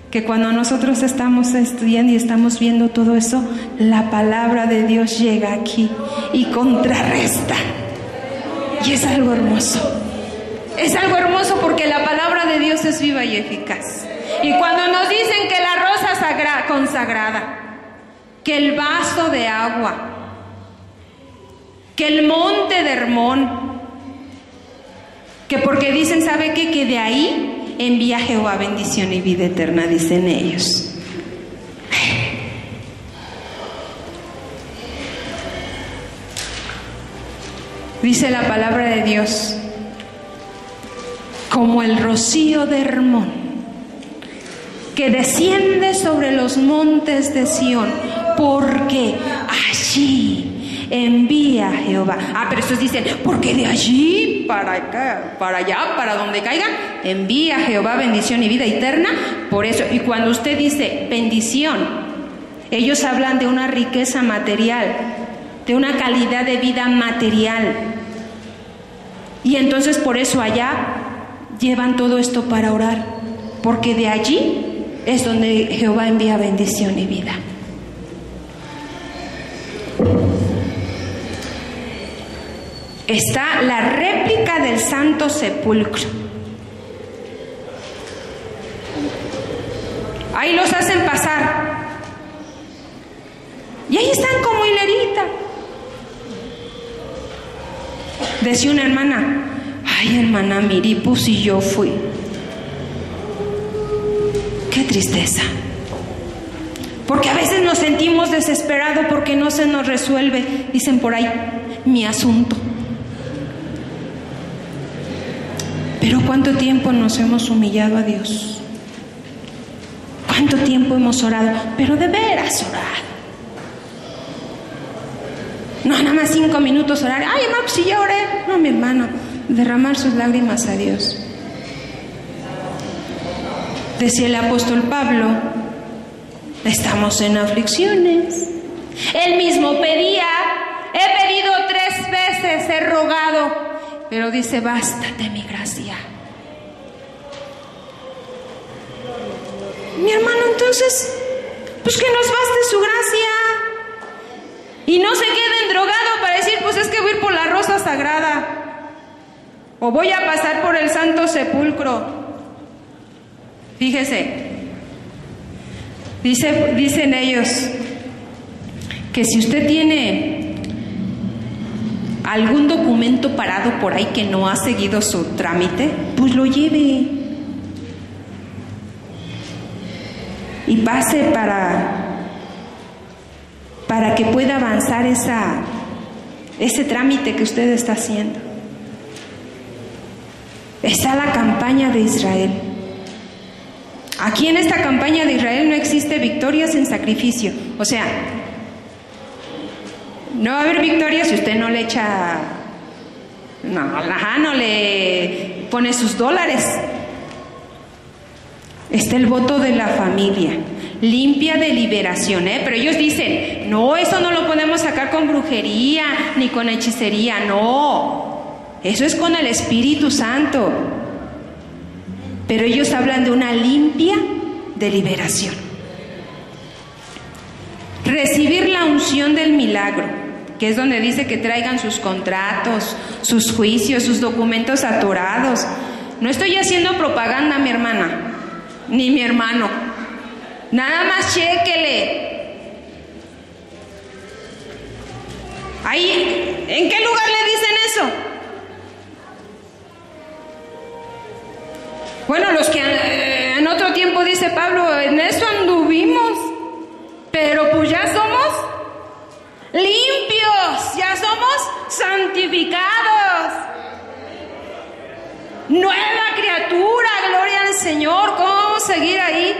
que cuando nosotros estamos estudiando y estamos viendo todo eso, la palabra de Dios llega aquí y contrarresta. Y es algo hermoso. Es algo hermoso porque la palabra de Dios es viva y eficaz. Y cuando nos dicen que la rosa consagrada, que el vaso de agua, que el monte de Hermón, que porque dicen, ¿sabe qué? Que de ahí envía Jehová bendición y vida eterna, dicen ellos. Dice la palabra de Dios, como el rocío de Hermón, que desciende sobre los montes de Sión, porque allí envía Jehová. Ah, pero estos dicen, porque de allí para acá, para allá, para donde caiga, envía Jehová bendición y vida eterna. Por eso, y cuando usted dice bendición, ellos hablan de una riqueza material, de una calidad de vida material. Y entonces por eso allá llevan todo esto para orar, porque de allí es donde Jehová envía bendición y vida. Está la réplica del Santo Sepulcro. Ahí los hacen pasar. Y ahí están como hilerita. Decía una hermana, ay, hermana Miri, pues si yo fui. Qué tristeza. Porque a veces nos sentimos desesperados porque no se nos resuelve, dicen por ahí, mi asunto. Pero ¿cuánto tiempo nos hemos humillado a Dios? ¿Cuánto tiempo hemos orado? Pero de veras orar. No, nada más 5 minutos orar. Ay, no, pues si ya oré. No, mi hermano, derramar sus lágrimas a Dios. Decía el apóstol Pablo, estamos en aflicciones. Él mismo pedía, he pedido 3 veces, he rogado, pero dice, bástate mi gracia. Mi hermano, entonces, pues que nos baste su gracia. Y no se queden drogados para decir, pues es que voy a ir por la rosa sagrada. O voy a pasar por el santo sepulcro. Fíjese, dicen ellos que si usted tiene algún documento parado por ahí que no ha seguido su trámite, pues lo lleve y pase para que pueda avanzar ese trámite que usted está haciendo. Está la campaña de Israel. Aquí en esta campaña de Israel no existe victorias en sacrificio. O sea, no va a haber victoria si usted no le echa, no le pone sus dólares. Está el voto de la familia, limpia de liberación, pero ellos dicen, no, eso no lo podemos sacar con brujería ni con hechicería, no, eso es con el Espíritu Santo. Pero ellos hablan de una limpia de liberación. Recibir la unción del milagro, que es donde dice que traigan sus contratos, sus juicios, sus documentos atorados. No estoy haciendo propaganda, mi hermana, ni mi hermano. Nada más chéquele. Ahí, ¿en qué lugar le dicen eso? Bueno, los que en otro tiempo, dice Pablo, en eso anduvimos, pero pues ya somos limpios, ya somos santificados, nueva criatura, gloria al Señor. ¿Cómo vamos a seguir ahí?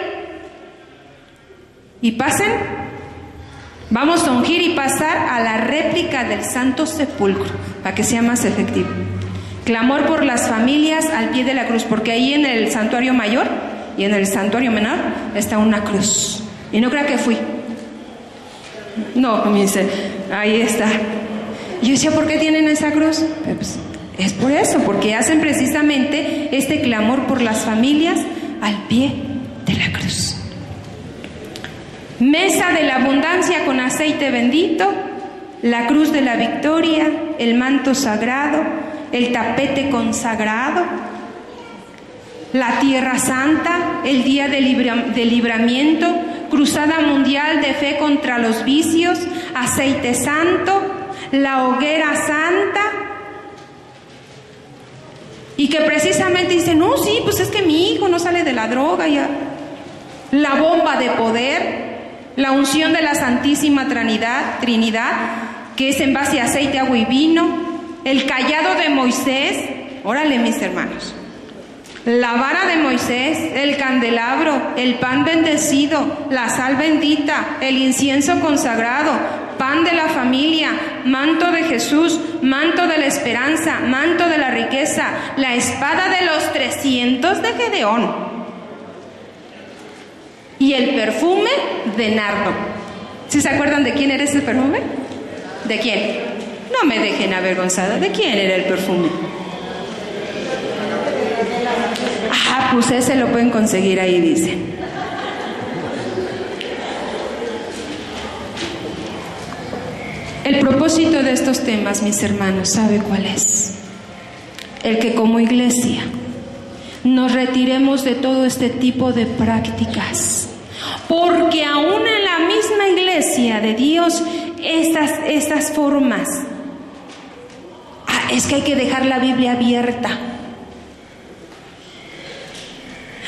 Y pasen, vamos a ungir y pasar a la réplica del Santo Sepulcro, para que sea más efectivo. Clamor por las familias al pie de la cruz, porque ahí en el santuario mayor y en el santuario menor está una cruz. Y no crea que fui. No, me dice, ahí está. Yo decía, ¿por qué tienen esa cruz? Pues, es por eso, porque hacen precisamente este clamor por las familias al pie de la cruz. Mesa de la abundancia con aceite bendito, la cruz de la victoria, el manto sagrado, el tapete consagrado, la tierra santa, el día de libramiento, cruzada mundial de fe contra los vicios, aceite santo, la hoguera santa. Y que precisamente dicen, no, sí, pues es que mi hijo no sale de la droga ya. La bomba de poder, la unción de la Santísima Trinidad, que es en base a aceite, agua y vino, el cayado de Moisés, órale mis hermanos, la vara de Moisés, el candelabro, el pan bendecido, la sal bendita, el incienso consagrado, pan de la familia, manto de Jesús, manto de la esperanza, manto de la riqueza, la espada de los 300 de Gedeón y el perfume de nardo. ¿Sí se acuerdan de quién era ese perfume? ¿De quién? No me dejen avergonzada. ¿De quién era el perfume? Ah, pues ese lo pueden conseguir ahí, dice. El propósito de estos temas, mis hermanos, ¿sabe cuál es? El que como iglesia nos retiremos de todo este tipo de prácticas, porque aún en la misma iglesia de Dios, estas formas, es que hay que dejar la Biblia abierta.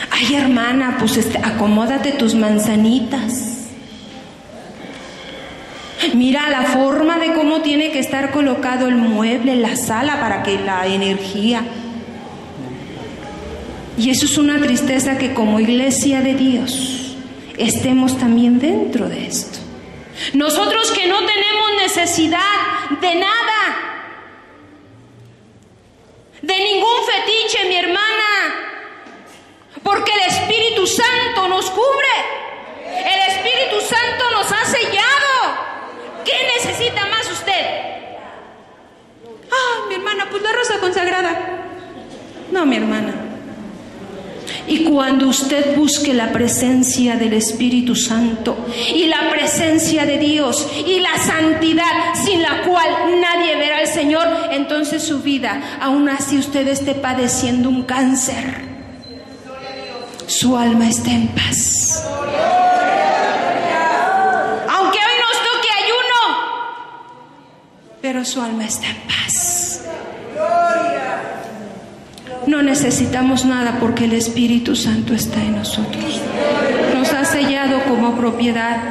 Ay, hermana, pues acomódate tus manzanitas. Mira la forma de cómo tiene que estar colocado el mueble, la sala, para que la energía. Y eso es una tristeza, que como iglesia de Dios estemos también dentro de esto. Nosotros que no tenemos necesidad de nada, de ningún fetiche, mi hermana, porque el Espíritu Santo nos cubre, el Espíritu Santo nos ha sellado. ¿Qué necesita más usted? Ah, mi hermana, pues la rosa consagrada. No, mi hermana. Y cuando cuando usted busque la presencia del Espíritu Santo y la presencia de Dios y la santidad sin la cual nadie verá al Señor, entonces su vida, aun así usted esté padeciendo un cáncer, su alma está en paz. Aunque hoy nos toque ayuno, pero su alma está en paz. No necesitamos nada porque el Espíritu Santo está en nosotros. Nos ha sellado como propiedad.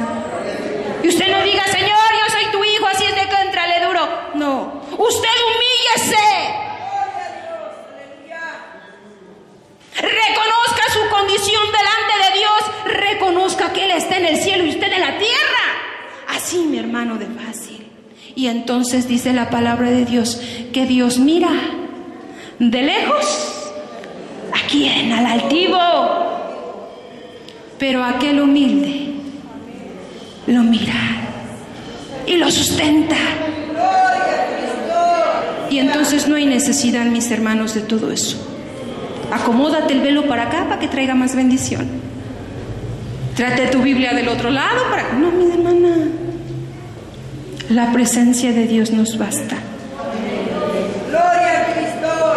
Y usted no diga, Señor, yo soy tu hijo, así es de que entrale duro. No, usted humíllese. Reconozca su condición delante de Dios. Reconozca que Él está en el cielo y usted en la tierra. Así, mi hermano, de fácil. Y entonces dice la palabra de Dios que Dios mira de lejos, ¿a quién? Al altivo, pero a aquel humilde lo mira y lo sustenta. Y entonces no hay necesidad, mis hermanos, de todo eso. Acomódate el velo para acá para que traiga más bendición. Trate tu Biblia del otro lado para... No, mi hermana, la presencia de Dios nos basta.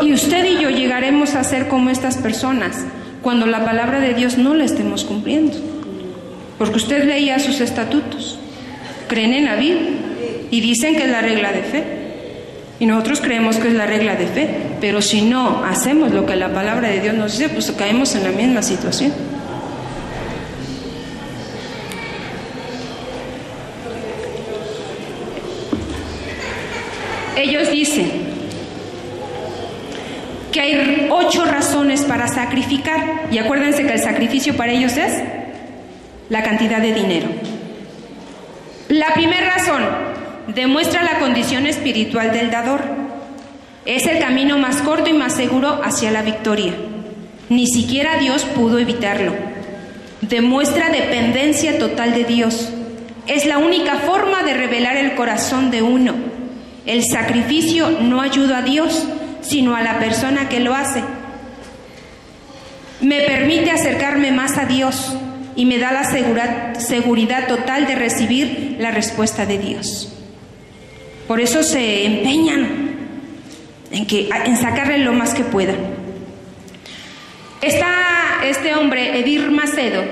Y usted y yo llegaremos a ser como estas personas cuando la palabra de Dios no la estemos cumpliendo. Porque usted leía sus estatutos, creen en la Biblia y dicen que es la regla de fe. Y nosotros creemos que es la regla de fe. Pero si no hacemos lo que la palabra de Dios nos dice, pues caemos en la misma situación. Ellos dicen que hay 8 razones para sacrificar. Y acuérdense que el sacrificio para ellos es la cantidad de dinero. La primera razón demuestra la condición espiritual del dador. Es el camino más corto y más seguro hacia la victoria. Ni siquiera Dios pudo evitarlo. Demuestra dependencia total de Dios. Es la única forma de revelar el corazón de uno. El sacrificio no ayuda a Dios, sino a la persona que lo hace. Me permite acercarme más a Dios y me da la seguridad total de recibir la respuesta de Dios. Por eso se empeñan en sacarle lo más que puedan. Este hombre, Edir Macedo,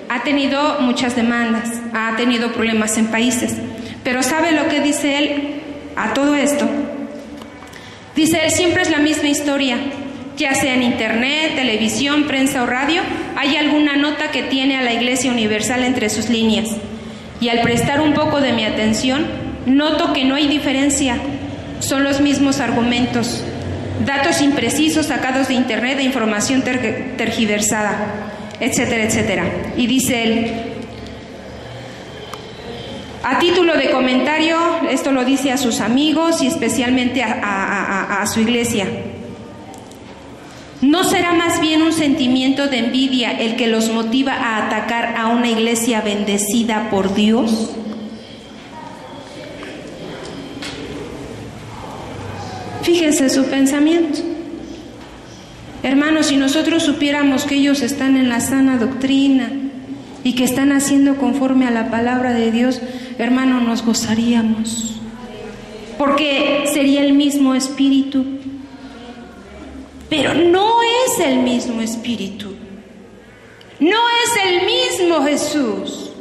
ha tenido muchas demandas, ha tenido problemas en países, pero ¿sabe lo que dice él a todo esto? Dice él, siempre es la misma historia, ya sea en internet, televisión, prensa o radio, hay alguna nota que tiene a la Iglesia Universal entre sus líneas. Y al prestar un poco de mi atención, noto que no hay diferencia, son los mismos argumentos, datos imprecisos sacados de internet, de información tergiversada, etcétera, etcétera. Y dice él, a título de comentario, esto lo dice a sus amigos y especialmente a su iglesia. ¿No será más bien un sentimiento de envidia el que los motiva a atacar a una iglesia bendecida por Dios? Fíjense su pensamiento. Hermanos, si nosotros supiéramos que ellos están en la sana doctrina y que están haciendo conforme a la palabra de Dios, hermano, nos gozaríamos, porque sería el mismo espíritu. Pero no es el mismo espíritu, no es el mismo Jesús,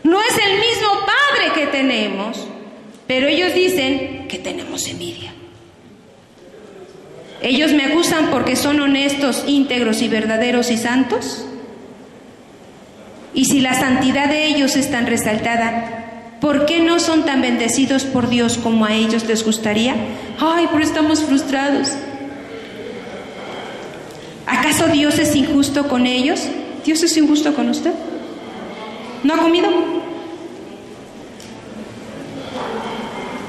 no es el mismo Padre que tenemos, pero ellos dicen que tenemos envidia. Ellos me acusan porque son honestos, íntegros y verdaderos y santos. Y si la santidad de ellos es tan resaltada, ¿por qué no son tan bendecidos por Dios como a ellos les gustaría? Ay, pero estamos frustrados. ¿Acaso Dios es injusto con ellos? ¿Dios es injusto con usted? ¿No ha comido?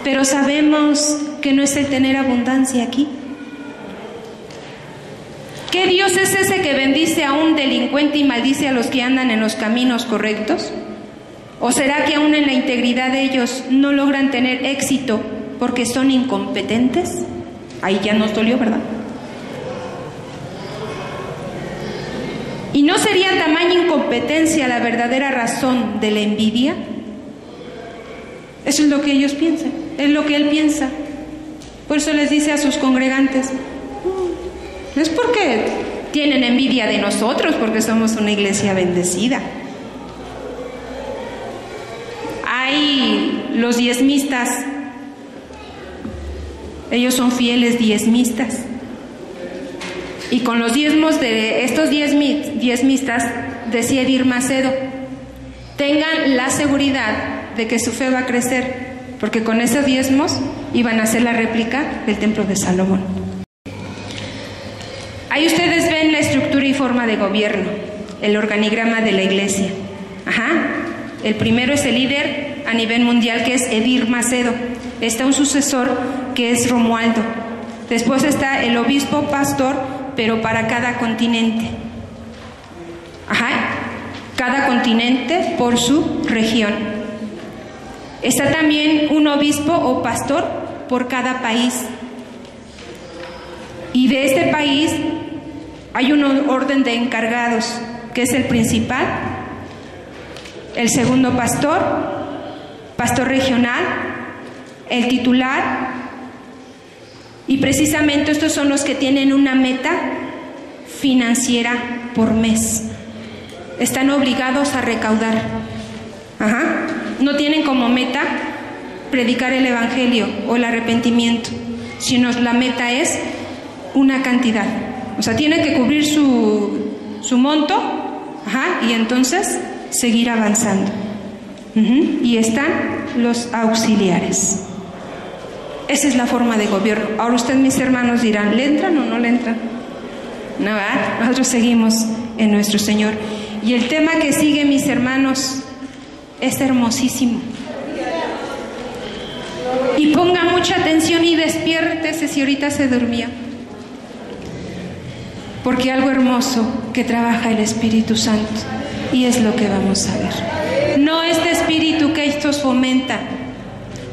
Pero sabemos que no es el tener abundancia aquí. ¿Qué Dios es ese que bendice a un delincuente y maldice a los que andan en los caminos correctos? ¿O será que aún en la integridad de ellos no logran tener éxito porque son incompetentes? Ahí ya nos dolió, ¿verdad? ¿Y no sería tamaña incompetencia la verdadera razón de la envidia? Eso es lo que ellos piensan, es lo que él piensa. Por eso les dice a sus congregantes, no es porque tienen envidia de nosotros, porque somos una iglesia bendecida. Hay los diezmistas, ellos son fieles diezmistas. Y con los diezmos de estos diezmistas, decía Edir Macedo, tengan la seguridad de que su fe va a crecer, porque con esos diezmos iban a hacer la réplica del templo de Salomón. Ahí ustedes ven la estructura y forma de gobierno, el organigrama de la iglesia. El primero es el líder a nivel mundial, que es Edir Macedo. Está un sucesor, que es Romualdo. Después está el obispo pastor, pero para cada continente. Cada continente por su región. Está también un obispo o pastor por cada país. Y de este país hay un orden de encargados, que es el principal, el segundo pastor, pastor regional, el titular, y precisamente estos son los que tienen una meta financiera por mes. Están obligados a recaudar. No tienen como meta predicar el evangelio o el arrepentimiento, sino la meta es una cantidad. O sea, tienen que cubrir su monto, y entonces seguir avanzando. Y están los auxiliares. Esa es la forma de gobierno. Ahora ustedes, mis hermanos, dirán, ¿le entran o no le entran? No, ¿verdad? Nosotros seguimos en nuestro Señor. Y el tema que sigue, mis hermanos, es hermosísimo. Y ponga mucha atención y despiértese si ahorita se durmió. Porque algo hermoso que trabaja el Espíritu Santo, y es lo que vamos a ver. No este espíritu que estos fomentan.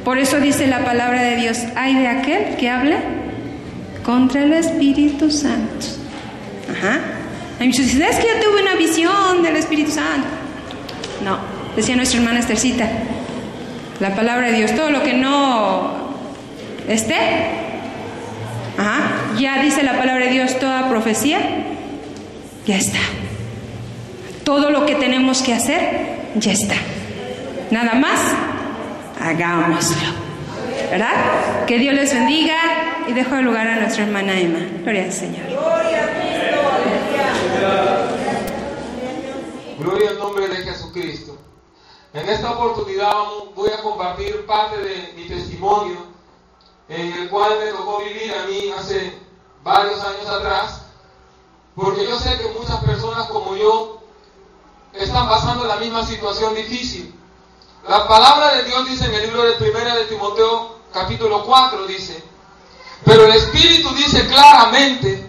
Por eso dice la palabra de Dios, ay de aquel que hable contra el Espíritu Santo. Hay muchos que dicen, es que yo tuve una visión del Espíritu Santo. No, decía nuestra hermana Estercita, la palabra de Dios, todo lo que no esté, ya dice la palabra de Dios, toda profecía, ya está. Todo lo que tenemos que hacer, ya está. Nada más, hagámoslo. ¿Verdad? Que Dios les bendiga, y dejo el lugar a nuestra hermana Emma. Gloria al Señor. Gloria al nombre de Jesucristo. En esta oportunidad voy a compartir parte de mi testimonio, en el cual me tocó vivir a mí hace varios años atrás, porque yo sé que muchas personas como yo están pasando la misma situación difícil. La palabra de Dios dice en el libro de 1 de Timoteo capítulo 4, dice, pero el Espíritu dice claramente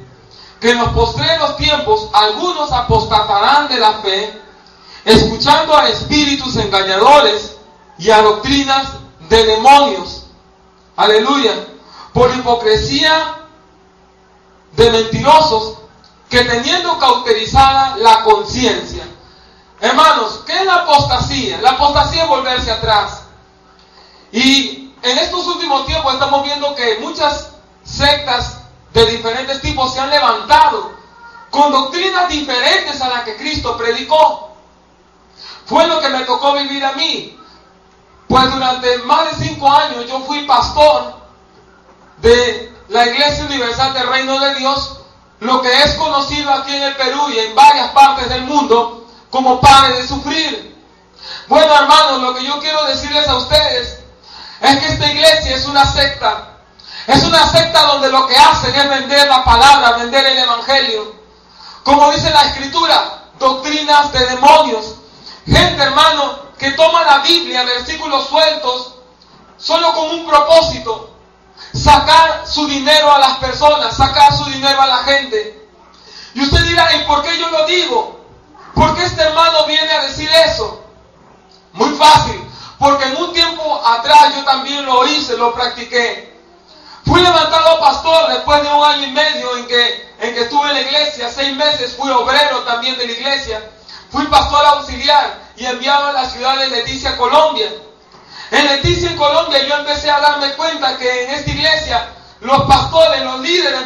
que en los postreros tiempos algunos apostatarán de la fe, escuchando a espíritus engañadores y a doctrinas de demonios. Aleluya. Por hipocresía de mentirosos, que teniendo cauterizada la conciencia. Hermanos, ¿qué es la apostasía? La apostasía es volverse atrás. Y en estos últimos tiempos estamos viendo que muchas sectas de diferentes tipos se han levantado con doctrinas diferentes a las que Cristo predicó. Fue lo que me tocó vivir a mí. Pues durante más de 5 años yo fui pastor de la Iglesia Universal del Reino de Dios, lo que es conocido aquí en el Perú y en varias partes del mundo como Pare de Sufrir. Bueno, hermanos, lo que yo quiero decirles a ustedes es que esta iglesia es una secta. Es una secta donde lo que hacen es vender la palabra, vender el evangelio. Como dice la Escritura, doctrinas de demonios. Gente, hermano, que toma la Biblia, versículos sueltos, solo con un propósito: sacar su dinero a las personas, sacar su dinero a la gente. Y usted dirá, ¿y por qué yo lo digo? ¿Por qué este hermano viene a decir eso? Muy fácil, porque en un tiempo atrás yo también lo hice, lo practiqué. Fui levantado pastor después de 1 año y medio en que en que estuve en la iglesia, 6 meses, fui obrero también de la iglesia, fui pastor auxiliar y enviado a la ciudad de Leticia, Colombia. En Leticia, en Colombia, yo empecé a darme cuenta que en esta iglesia los pastores, los líderes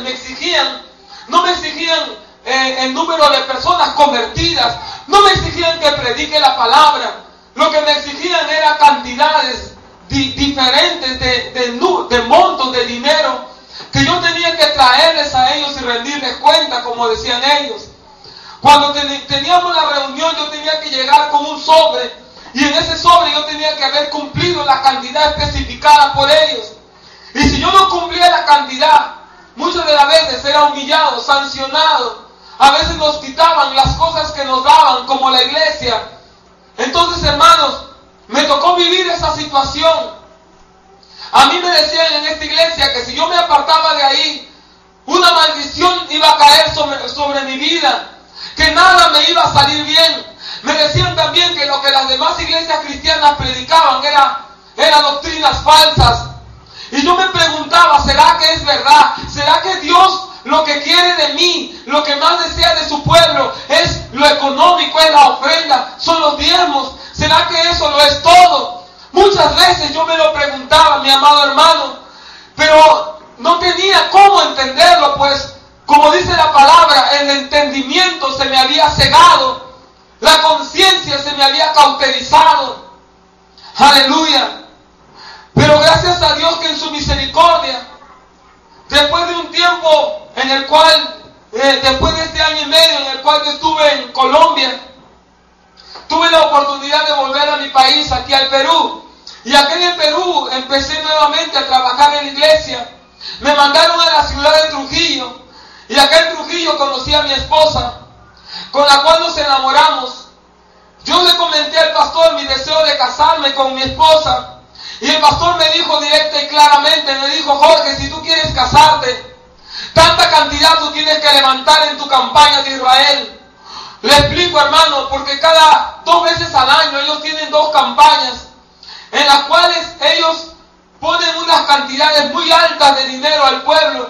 no me exigían el número de personas convertidas, no me exigían que predique la palabra, lo que me exigían era cantidades diferentes de montos de dinero que yo tenía que traerles a ellos y rendirles cuenta, como decían ellos. Cuando teníamos la reunión, yo tenía que llegar con un sobre, y en ese sobre yo tenía que haber cumplido la cantidad especificada por ellos. Y si yo no cumplía la cantidad, muchas de las veces era humillado, sancionado. A veces nos quitaban las cosas que nos daban, como la iglesia. Entonces, hermanos, me tocó vivir esa situación. A mí me decían en esta iglesia que si yo me apartaba de ahí, una maldición iba a caer sobre mi vida, que nada me iba a salir bien. Me decían también que lo que las demás iglesias cristianas predicaban eran doctrinas falsas. Y yo me preguntaba, ¿será que es verdad? ¿Será que Dios lo que quiere de mí, lo que más desea de su pueblo es lo económico, es la ofrenda, son los diezmos? ¿Será que eso lo es todo? Muchas veces yo me lo preguntaba, mi amado hermano, pero no tenía cómo entenderlo, pues como dice la palabra, el entendimiento se me había cegado, la conciencia se me había cauterizado. Aleluya. Pero gracias a Dios que en su misericordia, después de un tiempo en el cual, después de este año y medio en el cual yo estuve en Colombia, tuve la oportunidad de volver a mi país, aquí al Perú. Y aquí en el Perú empecé nuevamente a trabajar en la iglesia. Me mandaron a la ciudad de Trujillo. Y acá en Trujillo conocí a mi esposa, con la cual nos enamoramos. Yo le comenté al pastor mi deseo de casarme con mi esposa. Y el pastor me dijo directa y claramente, me dijo: Jorge, si tú quieres casarte, tanta cantidad tú tienes que levantar en tu campaña de Israel. Le explico, hermano, porque cada 2 veces al año ellos tienen 2 campañas en las cuales ellos ponen unas cantidades muy altas de dinero al pueblo.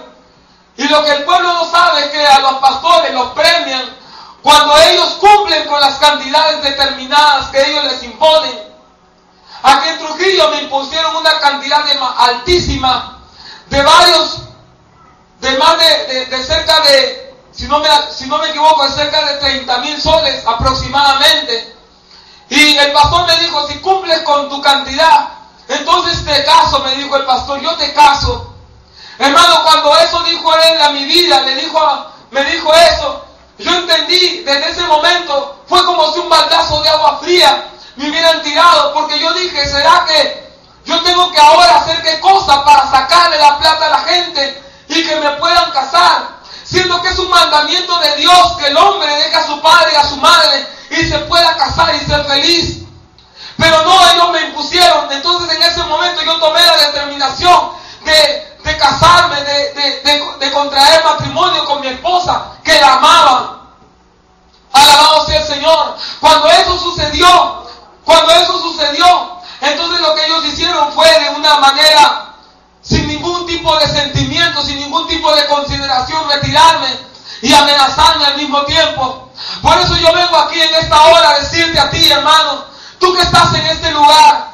Y lo que el pueblo no sabe es que a los pastores los premian cuando ellos cumplen con las cantidades determinadas que ellos les imponen. Aquí en Trujillo me impusieron una cantidad altísima de más de cerca de, si no me equivoco, de cerca de 30,000 soles aproximadamente. Y el pastor me dijo: si cumples con tu cantidad, entonces te caso, me dijo el pastor, yo te caso. Hermano, cuando eso dijo él a mi vida, me dijo eso, yo entendí desde ese momento, fue como si un baldazo de agua fría me hubieran tirado, porque yo dije: ¿será que yo tengo que ahora hacer qué cosa para sacarle la plata a la gente y que me puedan casar? Siendo que es un mandamiento de Dios que el hombre deje a su padre y a su madre y se pueda casar y ser feliz. Pero no, ellos me impusieron. Entonces en ese momento yo tomé la determinación de casarme, de contraer matrimonio con mi esposa, que la amaba. Alabado sea el Señor. Cuando eso sucedió, entonces lo que ellos hicieron fue de una manera, sin ningún tipo de sentimiento, sin ningún tipo de consideración, retirarme y amenazarme al mismo tiempo. Por eso yo vengo aquí en esta hora a decirte a ti, hermano, tú que estás en este lugar,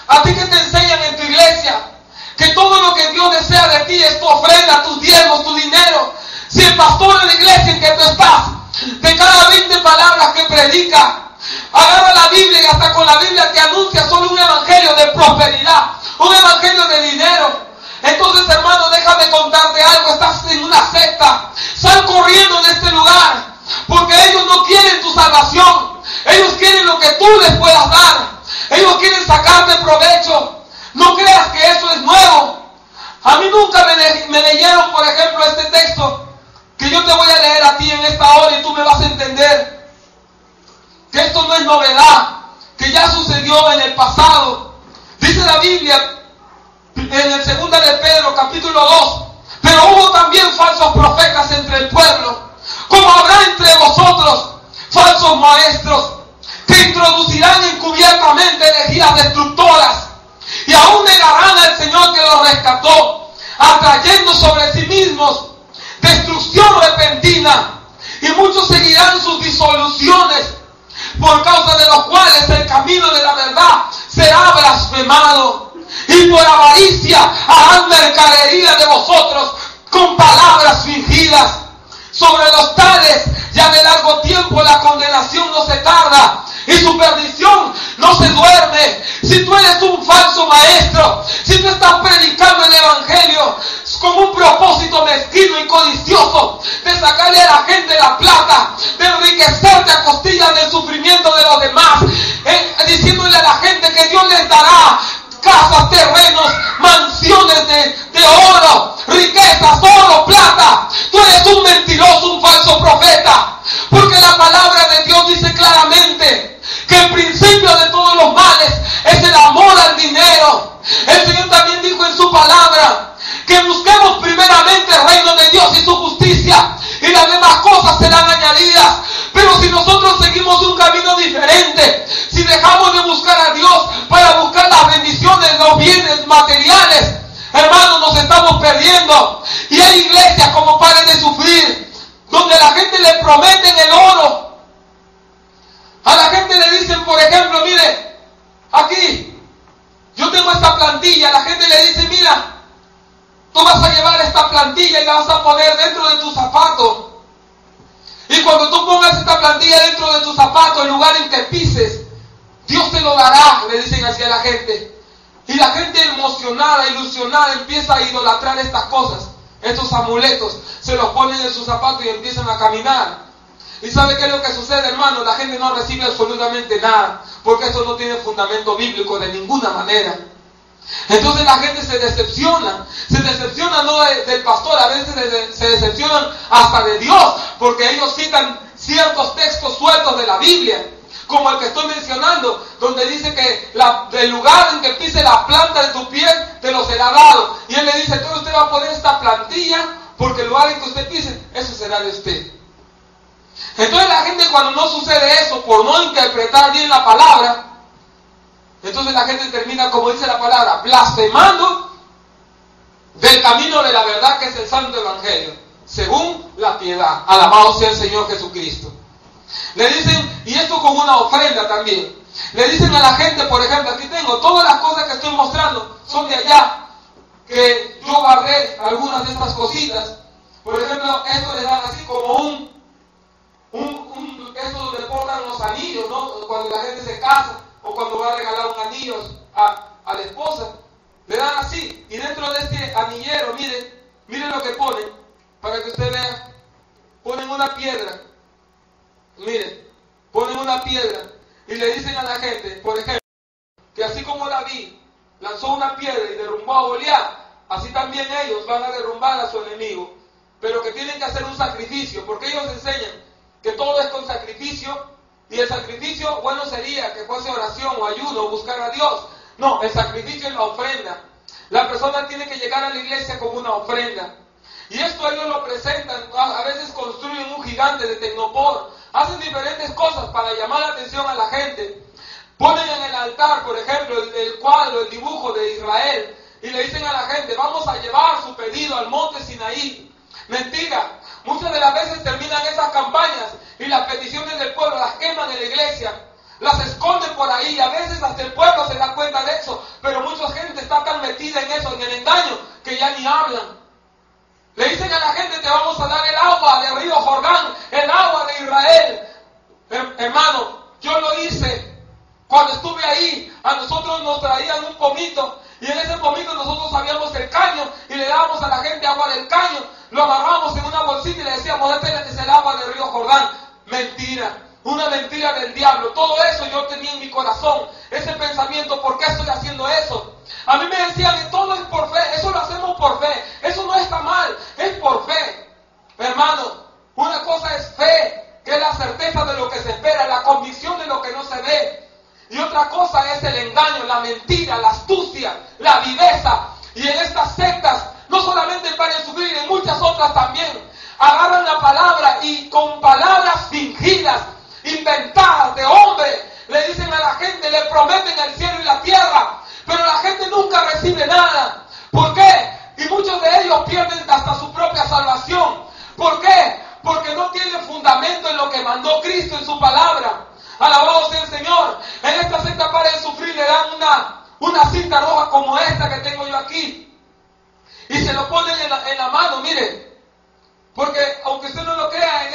a ti que te enseñan en tu iglesia, que todo lo que Dios desea de ti es tu ofrenda, tus diezmos, tu dinero. Si el pastor de la iglesia en que tú estás, de cada 20 palabras que predica, agarra la Biblia y hasta con la Biblia te anuncia solo un evangelio de prosperidad, un evangelio de dinero. Entonces, hermano, déjame contarte algo. Estás en una secta. Sal corriendo de este lugar, porque ellos no quieren tu salvación. Ellos quieren lo que tú les puedas dar. Ellos quieren sacarte provecho. No creas que eso es nuevo. A mí nunca me leyeron, por ejemplo, este texto que yo te voy a leer a ti en esta hora, y tú me vas a entender que esto no es novedad, que ya sucedió en el pasado. Dice la Biblia en el 2 de Pedro, capítulo 2: pero hubo también falsos profetas entre el pueblo, como habrá entre vosotros falsos maestros, que introducirán encubiertamente herejías destructoras, y aún negarán al Señor que los rescató, atrayendo sobre sí mismos destrucción disolución repentina. Y muchos seguirán sus disoluciones, por causa de los cuales el camino de la verdad será blasfemado. Y por avaricia harán mercadería de vosotros con palabras fingidas. Sobre los tales ya de largo tiempo la condenación no se tarda, y su perdición no se duerme. Si tú eres un falso maestro, si tú estás predicando el evangelio con un propósito mezquino y codicioso de sacarle a la gente la plata, de enriquecerte a costillas del sufrimiento de los demás, diciéndole a la gente que Dios les dará casas, terrenos, mansiones de oro, riquezas, oro, plata, tú eres un mentiroso, un falso profeta, porque la palabra de Dios dice claramente que el principio de todos los males es el amor al dinero. El Señor también dijo en su palabra que busquemos primeramente el reino de Dios y su justicia, y las demás cosas serán añadidas. Pero si nosotros seguimos un camino diferente, si dejamos de buscar a Dios para buscar las bendiciones, los bienes materiales, hermanos, nos estamos perdiendo. Y hay iglesias, como Paren de Sufrir, donde a la gente le prometen el oro. A la gente le dicen, por ejemplo, mire, aquí yo tengo esta plantilla. La gente le dice, mira, tú vas a llevar esta plantilla y la vas a poner dentro de tu zapato. Y cuando tú pongas esta plantilla dentro de tu zapato, el lugar en que pises, Dios te lo dará, le dicen así a la gente. Y la gente emocionada, ilusionada, empieza a idolatrar estas cosas, estos amuletos, se los ponen en su zapato y empiezan a caminar. ¿Y sabe qué es lo que sucede, hermano? La gente no recibe absolutamente nada, porque esto no tiene fundamento bíblico de ninguna manera. Entonces la gente se decepciona no del pastor, a veces se decepcionan hasta de Dios, porque ellos citan ciertos textos sueltos de la Biblia, como el que estoy mencionando, donde dice que del lugar en que pise la planta de tu pie te lo será dado. Y él le dice, entonces usted va a poner esta plantilla, porque el lugar en que usted pise, eso será de usted. Entonces la gente, cuando no sucede eso, por no interpretar bien la palabra, entonces la gente termina, como dice la palabra, blasfemando del camino de la verdad, que es el santo evangelio, según la piedad. Alabado sea el Señor Jesucristo. Le dicen, y esto con una ofrenda también, le dicen a la gente, por ejemplo, aquí tengo todas las cosas que estoy mostrando, son de allá, que yo guardé algunas de estas cositas. Por ejemplo, esto le dan así como esto donde portan los anillos, ¿no? Cuando la gente se casa, o cuando va a regalar un anillo a la esposa, le dan así. Y dentro de este anillero, miren lo que ponen, para que usted vea. Ponen una piedra, miren, ponen una piedra y le dicen a la gente, por ejemplo, que así como David lanzó una piedra y derrumbó a Goliat, así también ellos van a derrumbar a su enemigo, pero que tienen que hacer un sacrificio, porque ellos enseñan que todo es con sacrificio. Y el sacrificio, bueno, sería que fuese oración o ayuno o buscar a Dios. No, el sacrificio es la ofrenda. La persona tiene que llegar a la iglesia con una ofrenda. Y esto ellos lo presentan, a veces construyen un gigante de tecnopor, hacen diferentes cosas para llamar la atención a la gente. Ponen en el altar, por ejemplo, el cuadro, el dibujo de Israel, y le dicen a la gente, vamos a llevar su pedido al monte Sinaí. Mentira. Muchas de las veces terminan esas campañas y las peticiones del pueblo las queman en la iglesia, las esconden por ahí, a veces hasta el pueblo se da cuenta de eso, pero mucha gente está tan metida en eso, en el engaño, que ya ni hablan. Le dicen a la gente, te vamos a dar el agua del río Jordán, el agua de Israel. Hermano, yo lo hice cuando estuve ahí. A nosotros nos traían un pomito, y en ese pomito nosotros sabíamos el caño y le dábamos a la gente agua del caño, lo amarramos en una bolsita y le decíamos, este es el agua del río Jordán. Mentira, una mentira del diablo. Todo eso yo tenía en mi corazón, ese pensamiento, ¿por qué estoy haciendo eso? A mí me decían que todo es por fe, eso lo hacemos por fe, eso no está mal, es por fe. Hermano, una cosa es fe, que es la certeza de lo que se espera, la convicción de lo que no se ve. Y otra cosa es el engaño, la mentira, la astucia, la viveza. Y en estas sectas, no solamente Paren de Sufrir, en muchas otras también, agarran la palabra y con palabras fingidas, inventadas de hombre, le dicen a la gente, le prometen el cielo y la tierra, pero la gente nunca recibe nada. ¿Por qué? Y muchos de ellos pierden hasta su propia salvación. ¿Por qué? hoja como esta que tengo yo aquí. Y se lo ponen en la mano, miren. Porque aunque usted no lo crea,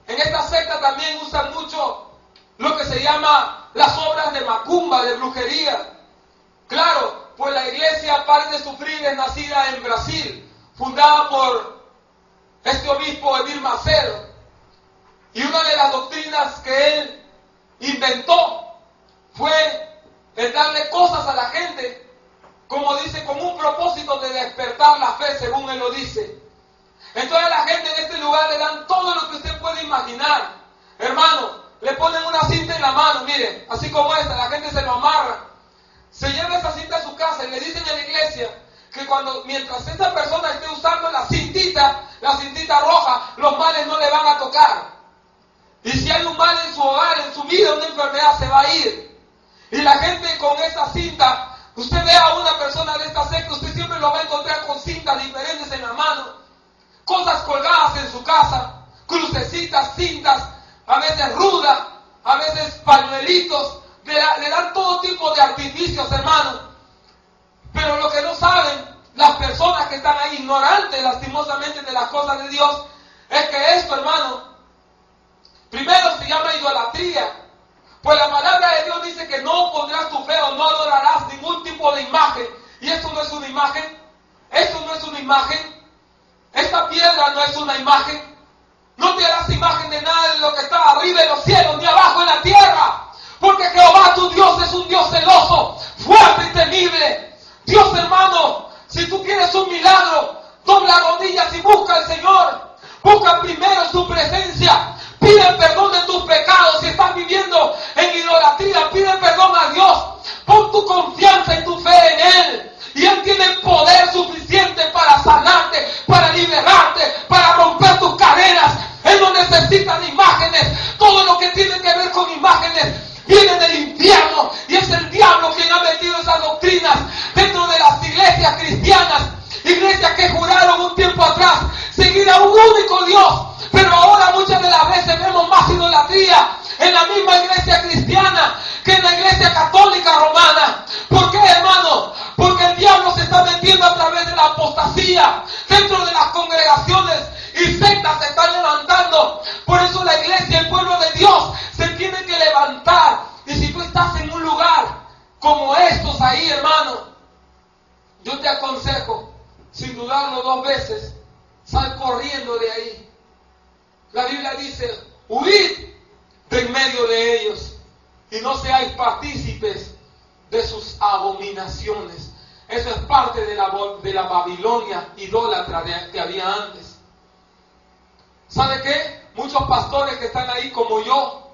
en esta secta también usan mucho lo que se llama las obras de macumba, de brujería. Claro, pues la iglesia Pares de Sufrir es nacida en Brasil, fundada por este obispo Edir Macedo. Y una de las doctrinas que él inventó fue el darle cosas a la gente, como dice, con un propósito de despertar la fe, según él lo dice. Entonces a la gente en este lugar le dan todo lo que usted puede imaginar. Hermano, le ponen una cinta en la mano, miren, así como esta, la gente se lo amarra. Se lleva esa cinta a su casa y le dicen en la iglesia que mientras esa persona esté usando la cintita roja, los males no le van a tocar. Y si hay un mal en su hogar, en su vida, una enfermedad, se va a ir. Y la gente con esa cinta, usted ve a una persona de esta secta, usted siempre lo va a encontrar con cintas diferentes en la mano. Cosas colgadas en su casa, crucecitas, cintas, a veces rudas, a veces pañuelitos, le dan todo tipo de artificios, hermano. Pero lo que no saben las personas que están ahí ignorantes, lastimosamente, de las cosas de Dios, es que esto, hermano, primero se llama idolatría. Pues la palabra de Dios dice que no pondrás tu fe o no adorarás ningún tipo de imagen. Y esto no es una imagen. Esto no es una imagen. Esta piedra no es una imagen. No te harás imagen de nada de lo que está arriba en los cielos ni abajo en la tierra. Porque Jehová tu Dios es un Dios celoso, fuerte y temible. Dios, hermano, si tú quieres un milagro, dobla rodillas y busca al Señor. Busca primero su presencia. Pide perdón de tus pecados. Si estás viviendo en idolatría, pide perdón a Dios. Pon tu confianza y tu fe en Él. Y Él tiene poder suficiente para sanarte, para liberarte, para romper tus cadenas. Él no necesita de imágenes. Todo lo que tiene que ver con imágenes viene del infierno. Y es el diablo quien ha metido esas doctrinas dentro de las iglesias cristianas. Iglesias que juraron un tiempo atrás seguir a un único Dios. Pero ahora muchas de las veces vemos más idolatría en la misma iglesia cristiana que en la iglesia católica romana. ¿Por qué, hermano? Porque el diablo se está metiendo a través de la apostasía dentro de las congregaciones y sectas se están levantando. Por eso la iglesia, el pueblo de Dios, se tiene que levantar. Y si tú estás en un lugar como estos ahí, hermano, yo te aconsejo, sin dudarlo dos veces, sal corriendo de ahí. La Biblia dice, huid de en medio de ellos y no seáis partícipes de sus abominaciones. Eso es parte de la Babilonia idólatra que había antes. ¿Sabe qué? Muchos pastores que están ahí como yo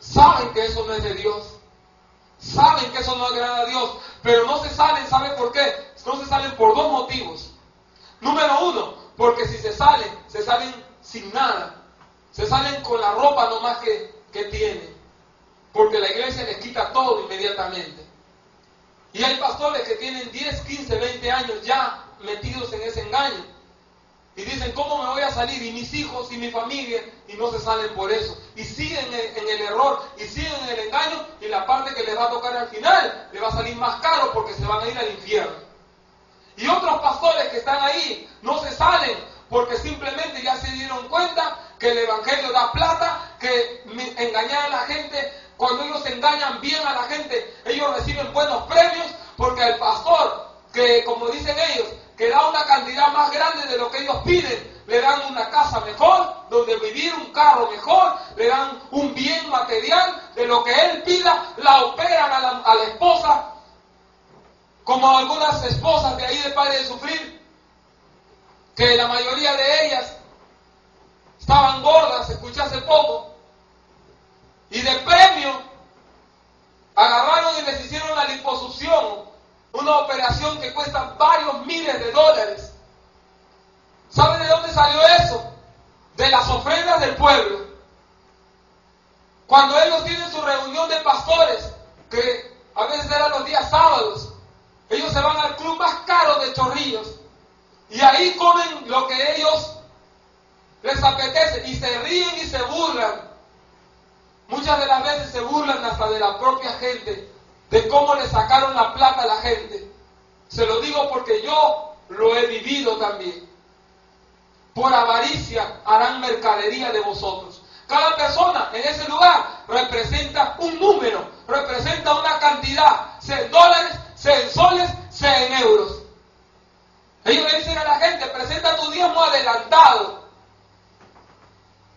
saben que eso no es de Dios. Saben que eso no agrada a Dios, pero no se salen. ¿Sabe por qué? No se salen por dos motivos. Número uno, porque si se salen sin nada. Se salen con la ropa nomás que tienen. Porque la iglesia les quita todo inmediatamente. Y hay pastores que tienen 10, 15, 20 años ya metidos en ese engaño. Y dicen, ¿cómo me voy a salir? Y mis hijos y mi familia. Y no se salen por eso. Y siguen en el error. Y siguen en el engaño. Y la parte que les va a tocar al final les va a salir más caro porque se van a ir al infierno. Y otros pastores que están ahí no se salen porque simplemente ya se dieron cuenta que el evangelio da plata, que engañar a la gente, cuando ellos engañan bien a la gente, ellos reciben buenos premios, porque al pastor, que como dicen ellos, que da una cantidad más grande de lo que ellos piden, le dan una casa mejor, donde vivir, un carro mejor, le dan un bien material, de lo que él pida, la operan a la esposa, como algunas esposas de ahí de Pares de Sufrir, que la mayoría de ellas estaban gordas, escuché hace poco, y de premio agarraron y les hicieron la liposucción, una operación que cuesta varios miles de dólares. ¿Saben de dónde salió eso? De las ofrendas del pueblo. Cuando ellos tienen su reunión de pastores, que a veces eran los días sábados, ellos se van al club más caro de Chorrillos y ahí comen lo que ellos les apetece y se ríen y se burlan. Muchas de las veces se burlan hasta de la propia gente de cómo le sacaron la plata a la gente. Se lo digo porque yo lo he vivido también. Por avaricia harán mercadería de vosotros. Cada persona en ese lugar representa un número, representa una cantidad, sea en dólares, sea en soles, sea en euros. Ellos le dicen a la gente, presenta tu diezmo adelantado,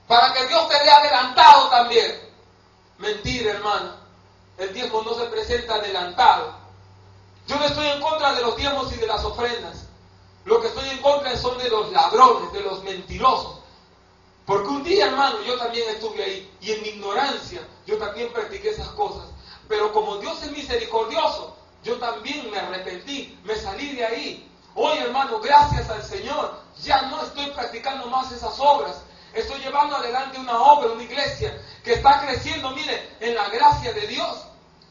para que Dios te dé adelantado también. Mentira, hermano. El diezmo no se presenta adelantado. Yo no estoy en contra de los diezmos y de las ofrendas. Lo que estoy en contra son de los ladrones, de los mentirosos. Porque un día, hermano, yo también estuve ahí. Y en mi ignorancia, yo también practiqué esas cosas. Pero como Dios es misericordioso, yo también me arrepentí, me salí de ahí. Hoy, hermano, gracias al Señor, ya no estoy practicando más esas obras. Estoy llevando adelante una obra, una iglesia que está creciendo, mire, en la gracia de Dios.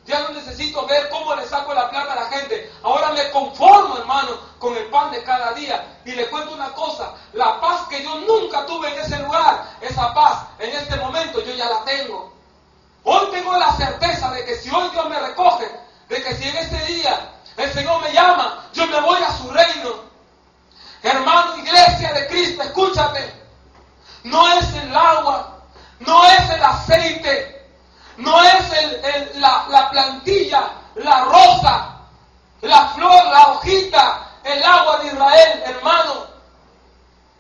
Ya no necesito ver cómo le saco la plata a la gente. Ahora me conformo, hermano, con el pan de cada día. Y le cuento una cosa, la paz que yo nunca tuve en ese lugar, esa paz, en este momento yo ya la tengo. Hoy tengo la certeza de que si hoy Dios me recoge, de que si en este día el Señor me llama, yo me voy a su reino. Hermano, iglesia de Cristo, escúchame. No es el agua, no es el aceite, no es la plantilla, la rosa, la flor, la hojita, el agua de Israel, hermano.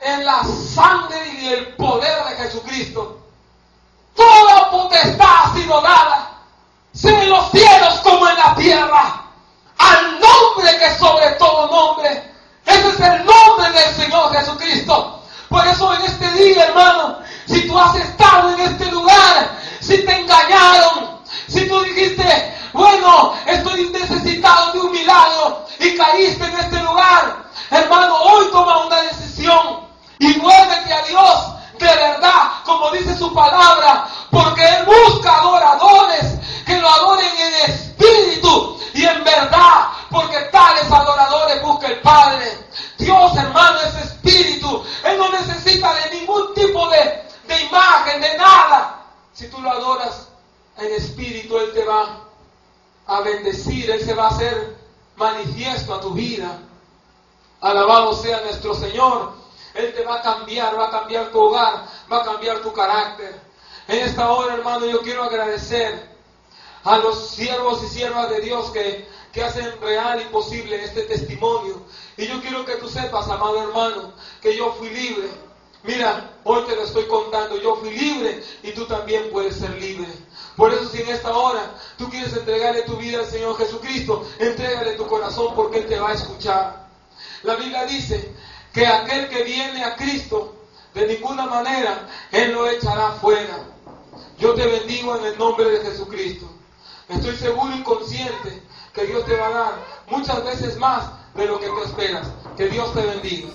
En la sangre y el poder de Jesucristo. Toda potestad ha sido dada, sea en los cielos como en la tierra, al nombre que sobre todo nombre. Ese es el nombre del Señor Jesucristo. Por eso en este día, hermano, si tú has estado en este lugar, si te engañaron, si tú dijiste, bueno, estoy necesitado de un milagro y caíste en este lugar, hermano, hoy toma una decisión y vuélvete a Dios de verdad, como dice su palabra, porque Él busca adoradores que lo adoren en espíritu y en verdad, porque tales adoradores busca el Padre. Dios, hermano, es espíritu. Él no necesita de ningún tipo de imagen, de nada. Si tú lo adoras en espíritu, Él te va a bendecir, Él se va a hacer manifiesto a tu vida. Alabado sea nuestro Señor. Él te va a cambiar tu hogar, va a cambiar tu carácter. En esta hora, hermano, yo quiero agradecer a los siervos y siervas de Dios que hacen real y posible este testimonio. Y yo quiero que tú sepas, amado hermano, que yo fui libre. Mira, hoy te lo estoy contando, yo fui libre y tú también puedes ser libre. Por eso si en esta hora tú quieres entregarle tu vida al Señor Jesucristo, entrégale tu corazón porque Él te va a escuchar. La Biblia dice que aquel que viene a Cristo, de ninguna manera Él lo echará fuera. Yo te bendigo en el nombre de Jesucristo. Estoy seguro y consciente que Dios te va a dar muchas veces más de lo que tú esperas. Que Dios te bendiga.